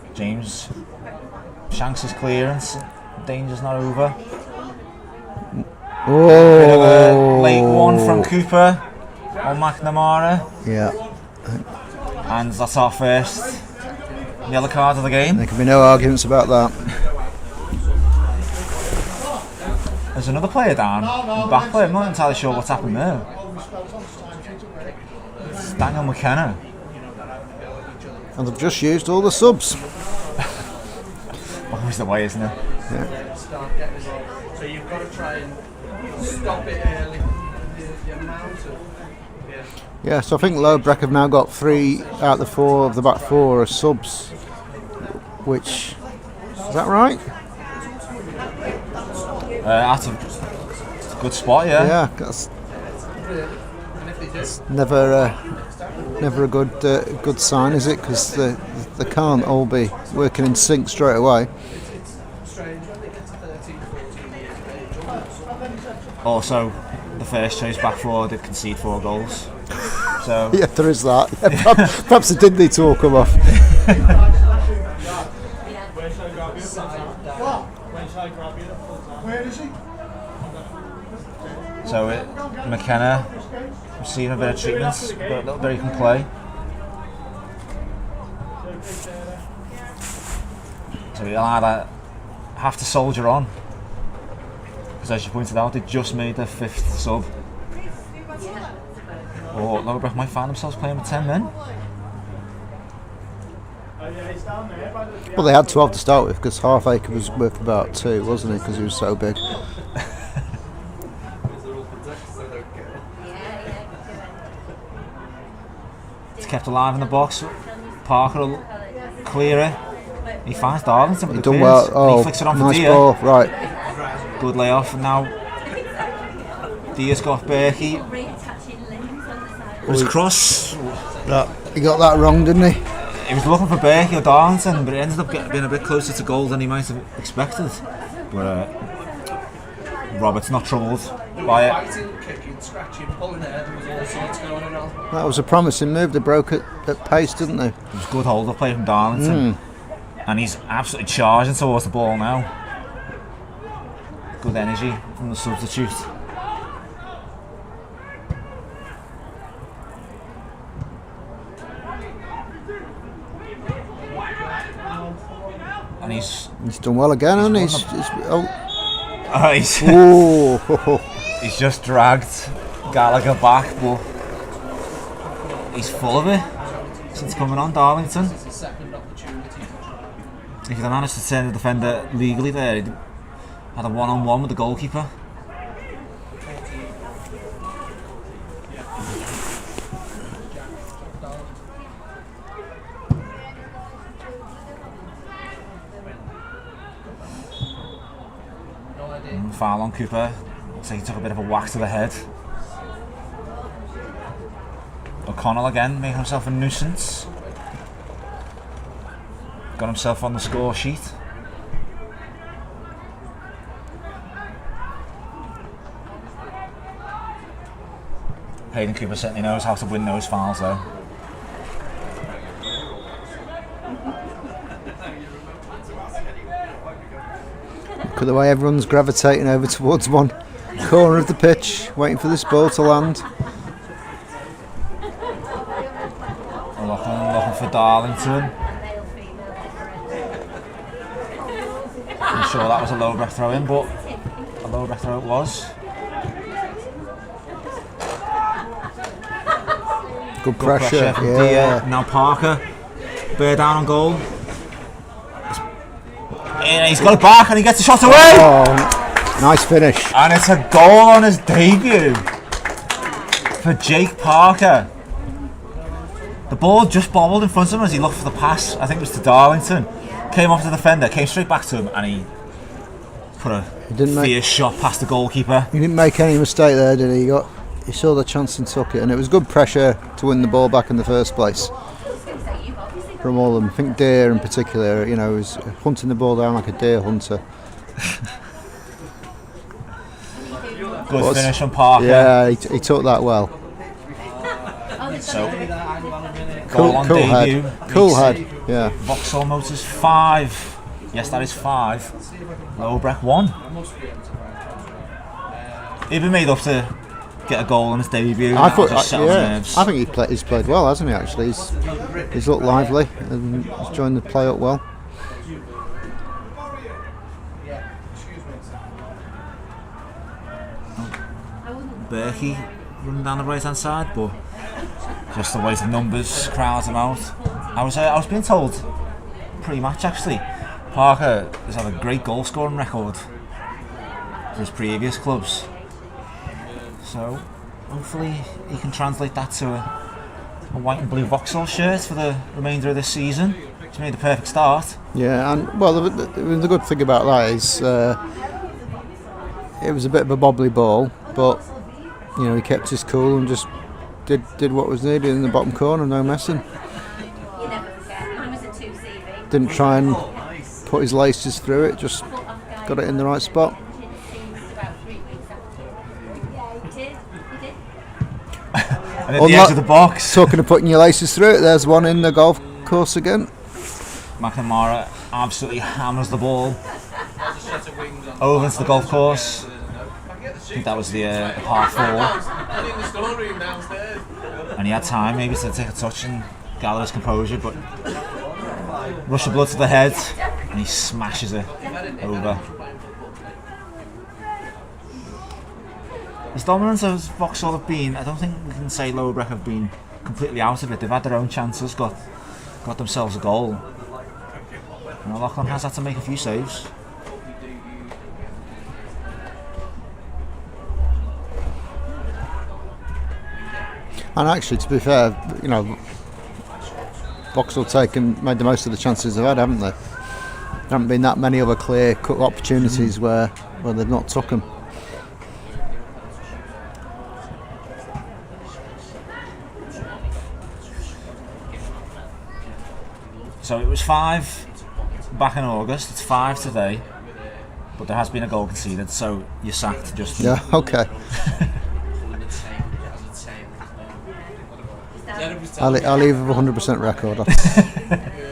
[SPEAKER 9] age,
[SPEAKER 4] James Shanks' clearance. Danger's not over.
[SPEAKER 3] Oh,
[SPEAKER 4] bit of a late one from Cooper on McNamara.
[SPEAKER 3] Yeah.
[SPEAKER 4] And that's our first yellow card of the game.
[SPEAKER 3] There can be no arguments about that.
[SPEAKER 4] There's another player down, back player. I'm not entirely sure what's happened there. It's Daniel McKenna.
[SPEAKER 3] And they've just used all the subs.
[SPEAKER 4] Always the way, isn't it?
[SPEAKER 3] Yeah.
[SPEAKER 5] So you've got to try and stop it early. The amount of
[SPEAKER 3] Yeah, so I think Breck have now got 3 out of the 4 of the back 4 are subs. Which, is that right?
[SPEAKER 4] That's a good spot, yeah.
[SPEAKER 3] Yeah, that's never a good sign, is it? Because they can't all be working in sync straight away.
[SPEAKER 4] Also, the first choice back 4 did concede 4 goals. So
[SPEAKER 3] yeah, there is that. Yeah, perhaps it did need to all come off.
[SPEAKER 4] So McKenna receiving a bit of treatment, but a little bit he can play. So he'll either have to soldier on, because as you pointed out, they just made their 5th sub, or Loughborough might find themselves playing with 10 men.
[SPEAKER 3] Well, they had 12 to start with, because Halfacre was worth about 2, wasn't he? Because he was so big.
[SPEAKER 4] It's kept alive in the box. Parker will clear it. He finds Darlington with
[SPEAKER 3] He
[SPEAKER 4] the
[SPEAKER 3] done
[SPEAKER 4] clearance.
[SPEAKER 3] well. Oh,
[SPEAKER 4] He flicks it on for
[SPEAKER 3] nice
[SPEAKER 4] Dia.
[SPEAKER 3] ball. Right.
[SPEAKER 4] Good layoff, and now Dia's got Berkey.
[SPEAKER 9] reattaching limbs on the side.
[SPEAKER 4] It was a cross.
[SPEAKER 3] He got that wrong, didn't he?
[SPEAKER 4] He was looking for Berkey or Darlington, but it ended up being a bit closer to goal than he might have expected. But Robert's not troubled by it.
[SPEAKER 5] fighting, kicking, scratching, pulling hair, there was all sorts going on.
[SPEAKER 3] That was a promising move. They broke it at pace, didn't they?
[SPEAKER 4] It was a good hold-up play from Darlington. And he's absolutely charging towards the ball now. Good energy from the substitute. And he's
[SPEAKER 3] done well again, hasn't he?
[SPEAKER 4] He's just dragged Gallagher back, but he's full of it since coming on, Darlington. If he'd managed to turn the defender legally there, he'd had a one-on-one with the goalkeeper. Foul on Cooper. Looks like he took a bit of a whack to the head. McConnell again, making himself a nuisance. Got himself on the score sheet. Hayden Cooper certainly knows how to win those fouls though.
[SPEAKER 3] Look at the way everyone's gravitating over towards one corner of the pitch, waiting for this ball to land.
[SPEAKER 4] Looking for Darlington. I'm sure that was a low breath throw in, but a low breath throw it was.
[SPEAKER 3] Good pressure.
[SPEAKER 4] From
[SPEAKER 3] Yeah.
[SPEAKER 4] Now Parker. Bear down on goal. And he's got it back and he gets the shot away!
[SPEAKER 3] Oh, nice finish.
[SPEAKER 4] And it's a goal on his debut for Jake Parker. The ball just bobbled in front of him as he looked for the pass. I think it was to Darlington. Came off the defender, came straight back to him, and he put a fierce shot past the goalkeeper.
[SPEAKER 3] He didn't make any mistake there, did he? He saw the chance and took it, and it was good pressure to win the ball back in the first place. From all of them, I think Deer in particular, you know, was hunting the ball down like a deer hunter.
[SPEAKER 4] Good finish from Parker.
[SPEAKER 3] Yeah, he took that well.
[SPEAKER 4] So, goal on
[SPEAKER 3] cool
[SPEAKER 4] debut.
[SPEAKER 3] head. Cool head, yeah.
[SPEAKER 4] Vauxhall Motors 5. Yes, that is 5. Low Breck 1. He'd been made up to get a goal on his debut.
[SPEAKER 3] I thought,
[SPEAKER 4] nerves.
[SPEAKER 3] I think he's played well, hasn't he? Actually, he's looked lively and he's joined the play up well.
[SPEAKER 4] Berkey running down the right hand side, but just the way the numbers crowd him out. I was being told pre-match actually, Parker has had a great goal scoring record for his previous clubs. So hopefully he can translate that to a white and blue Vauxhall shirt for the remainder of this season. It's made the perfect start.
[SPEAKER 3] Yeah, and well, the good thing about that is it was a bit of a bobbly ball, but you know, he kept his cool and just did what was needed in the bottom corner, no messing.
[SPEAKER 9] You never forget. It was a 2CV.
[SPEAKER 3] Didn't try and put his laces through it, just got it in the right spot.
[SPEAKER 4] And at the edge of the box.
[SPEAKER 3] Talking of putting your laces through it, there's one in the golf course again.
[SPEAKER 4] McNamara absolutely hammers the ball over into the golf course. I think that was the par 4. And he had time maybe to take a touch and gather his composure, but rush of blood to the head and he smashes it over. As dominant as Vauxhall have been, I don't think we can say Lower Breck have been completely out of it. They've had their own chances, got themselves a goal. And Lachlan has had to make a few saves.
[SPEAKER 3] And actually, to be fair, you know, Vauxhall made the most of the chances they've had, haven't they? There haven't been that many other clear-cut opportunities where they've not took them.
[SPEAKER 4] So it was 5 back in August, it's 5 today, but there has been a goal conceded, so you're sacked, Justin.
[SPEAKER 3] Yeah, okay. I'll leave a 100% record.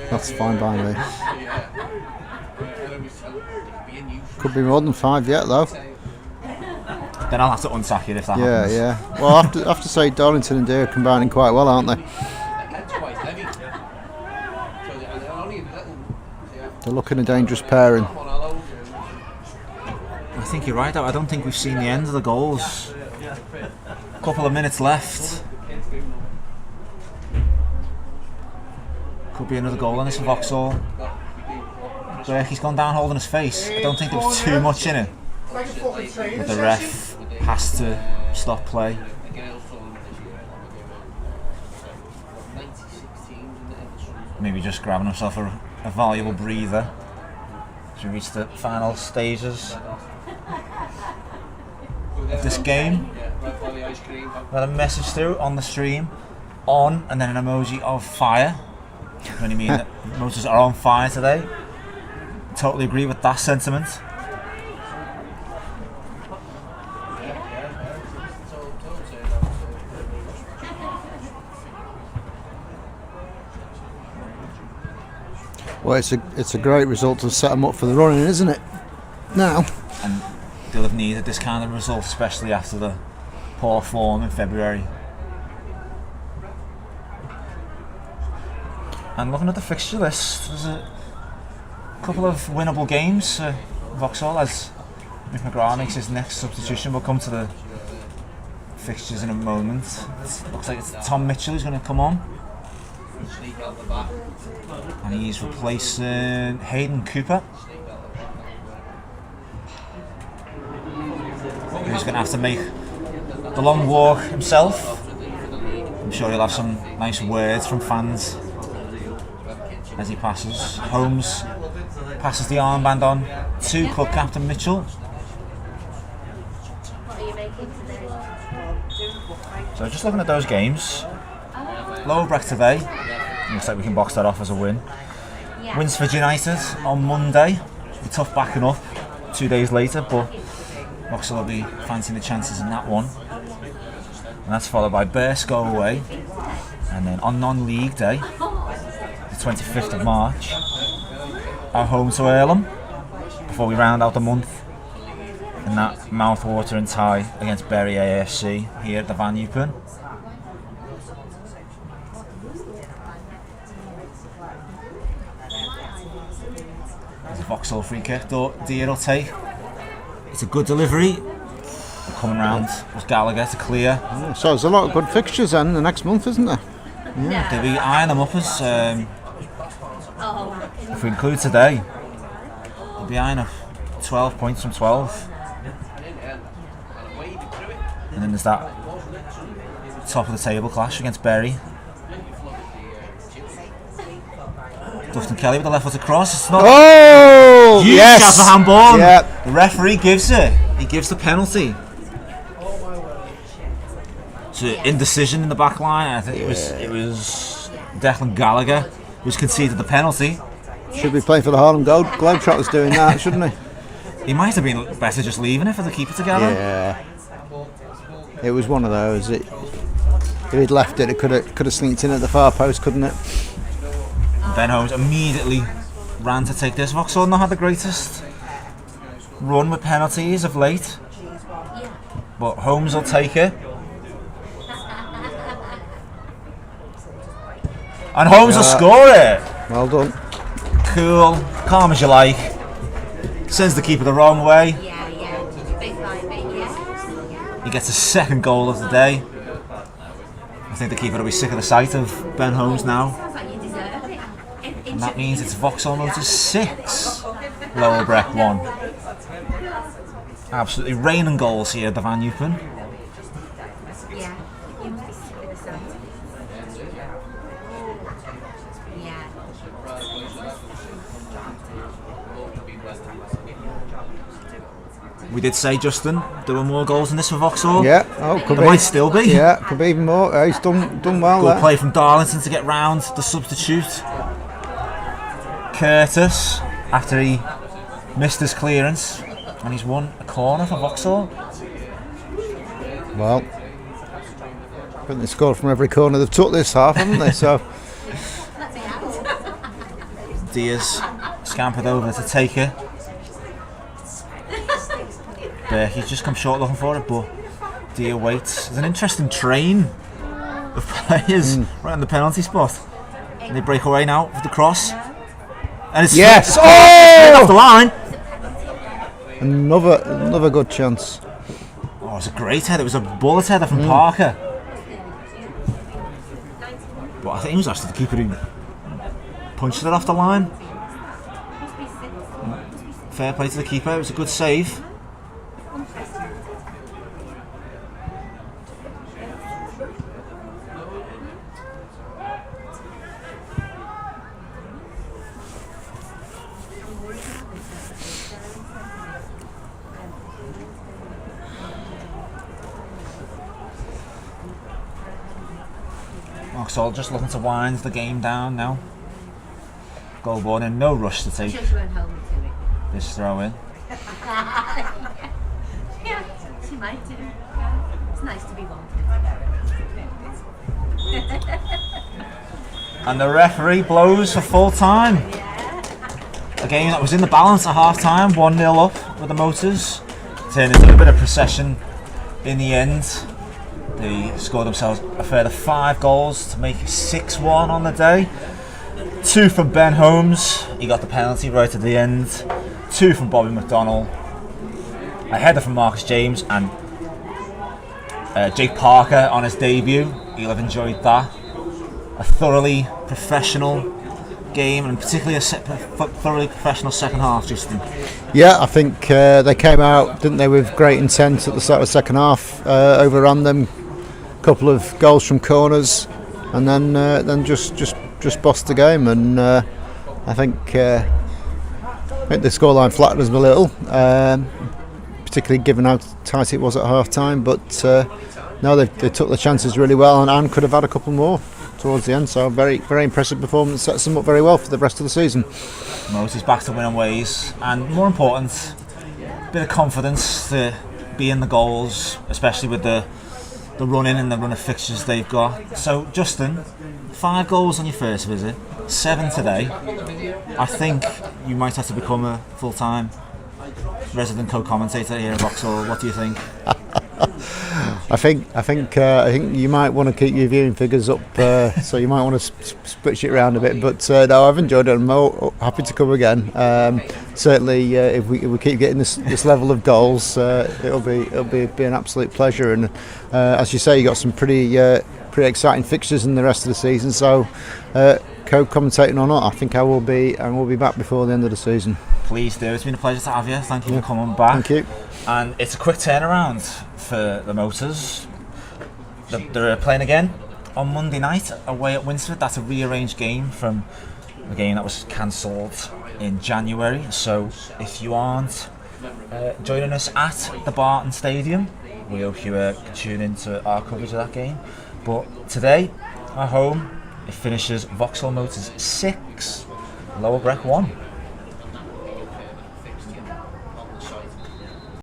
[SPEAKER 3] That's fine by me. Could be more than 5 yet, though.
[SPEAKER 4] Then I'll have to unsack you if that happens.
[SPEAKER 3] Yeah. Well, I have to say Darlington and Deer are combining quite well, aren't they? They're looking a dangerous pairing.
[SPEAKER 4] I think you're right, I don't think we've seen the end of the goals. A couple of minutes left. Could be another goal on this for Vauxhall. He's gone down holding his face. I don't think there was too much in it. But the ref has to stop play. Maybe just grabbing himself a valuable breather as we reach the final stages of this game. We had a message through on the stream on and then an emoji of fire. When you mean that motors are on fire today. Totally agree with that sentiment.
[SPEAKER 3] Well, it's a great result to set them up for the running, isn't it? Now.
[SPEAKER 4] And they'll have needed this kind of result, especially after the poor form in February. And looking at the fixture list, there's a couple of winnable games. Vauxhall, as Mick McGrath makes his next substitution. We'll come to the fixtures in a moment. It looks like it's Tom Mitchell who's going to come on. And he's replacing Hayden Cooper, who's going to have to make the long walk himself. I'm sure he'll have some nice words from fans as he passes. Holmes passes the armband on to club captain Mitchell. So just looking at those games, Lower Breck today, looks like we can box that off as a win. Winsford United on Monday, be tough backing up 2 days later, but Vauxhall will be fancying the chances in that one. And that's followed by Burscough away, and then on non-league day, the 25th of March, our home to Earlham, before we round out the month in that mouth-watering tie against Bury AFC here at the Van Eupen. There's a Vauxhall free kick, Deere will take. It's a good delivery. We're coming round with Gallagher to clear.
[SPEAKER 3] Yeah, so there's a lot of good fixtures then the next month, isn't there?
[SPEAKER 4] Yeah. They'll be eyeing them up as, if we include today, they'll be eyeing up 12 points from 12. And then there's that top of the table clash against Bury. Dustin Kelly with the left foot across. It's not.
[SPEAKER 3] Oh!
[SPEAKER 4] Huge
[SPEAKER 3] Yes!
[SPEAKER 4] shot for handball.
[SPEAKER 3] Yeah.
[SPEAKER 4] The referee gives it. He gives the penalty. So indecision in the back line. I think it was Declan Gallagher who's conceded the penalty.
[SPEAKER 3] Should be playing for the Harlem Globetrotters doing that, shouldn't he?
[SPEAKER 4] He might have been better just leaving it for the keeper to gather.
[SPEAKER 3] Yeah. It was one of those. If he'd left it, it could have slinked in at the far post, couldn't it?
[SPEAKER 4] Ben Holmes immediately ran to take this. Vauxhall not had the greatest run with penalties of late, but Holmes will take it. And Holmes will score it.
[SPEAKER 3] Well done.
[SPEAKER 4] Cool, calm as you like. Sends the keeper the wrong way. He gets his second goal of the day. I think the keeper will be sick of the sight of Ben Holmes now. And that means it's Vauxhall Motors 6, Lower Breck 1. Absolutely raining goals here at the Van Eupen. We did say, Justin, there were more goals in this for Vauxhall.
[SPEAKER 3] Yeah, could
[SPEAKER 4] there might still be.
[SPEAKER 3] Yeah, could be even more. He's done well
[SPEAKER 4] Good
[SPEAKER 3] there.
[SPEAKER 4] play from Darlington to get round the substitute. Curtis, after he missed his clearance, and he's won a corner for Vauxhall.
[SPEAKER 3] Well, I think they scored from every corner they've took this half, haven't they? So
[SPEAKER 4] Diaz scampered over to take it. He's just come short looking for it, but Diaz waits. There's an interesting train of players right on the penalty spot, and they break away now with the cross. And it's
[SPEAKER 3] yes!
[SPEAKER 4] Off the line.
[SPEAKER 3] Another good chance.
[SPEAKER 4] Oh, it was a great header. It was a bullet header from Parker. But I think it was actually the keeper who punched it off the line. Fair play to the keeper. It was a good save. Vauxhall just looking to wind the game down now. Goalborn in no rush to take
[SPEAKER 9] Sure she won't hold me to it.
[SPEAKER 4] this throw in.
[SPEAKER 9] Yeah, she might do. Yeah. It's nice to be wanted.
[SPEAKER 4] And the referee blows for full time. A game that was in the balance at half time, 1-0 up with the Motors. Turned into a bit of procession in the end. They scored themselves a further 5 goals to make it 6-1 on the day. 2 from Ben Holmes, he got the penalty right at the end. 2 from Bobby McDonnell. A header from Marcus James, and Jake Parker on his debut. He'll have enjoyed that. A thoroughly professional game, and particularly a thoroughly professional second half, Justin.
[SPEAKER 3] Yeah, I think they came out, didn't they, with great intent at the start of the second half. Overran them, a couple of goals from corners, and then just bossed the game. And I think the scoreline flattered us a little, particularly given how tight it was at half time. But no, they took the chances really well, and could have had a couple more towards the end. So very, very impressive performance. Sets them up very well for the rest of the season.
[SPEAKER 4] Moses back to winning ways, and more important, a bit of confidence to be in the goals, especially with the run in and the run of fixtures they've got. So Justin, 5 goals on your first visit, 7 today. I think you might have to become a full-time resident co-commentator here at Vauxhall. What do you think?
[SPEAKER 3] I think you might want to keep your viewing figures up, so you might want to switch it around a bit. But no, I've enjoyed it. I'm happy to come again. Certainly, if we keep getting this level of goals, it'll be an absolute pleasure. And as you say, you got some pretty exciting fixtures in the rest of the season. So, co-commentating or not, I think I will be back before the end of the season.
[SPEAKER 4] Please do. It's been a pleasure to have you. Thank you for coming back.
[SPEAKER 3] Thank you.
[SPEAKER 4] And it's a quick turnaround for the Motors. They're playing again on Monday night away at Winsford. That's a rearranged game from a game that was cancelled in January. So if you aren't joining us at the Barton Stadium, we hope you tune into our coverage of that game. But today, at home, it finishes Vauxhall Motors 6, Lower Breck 1.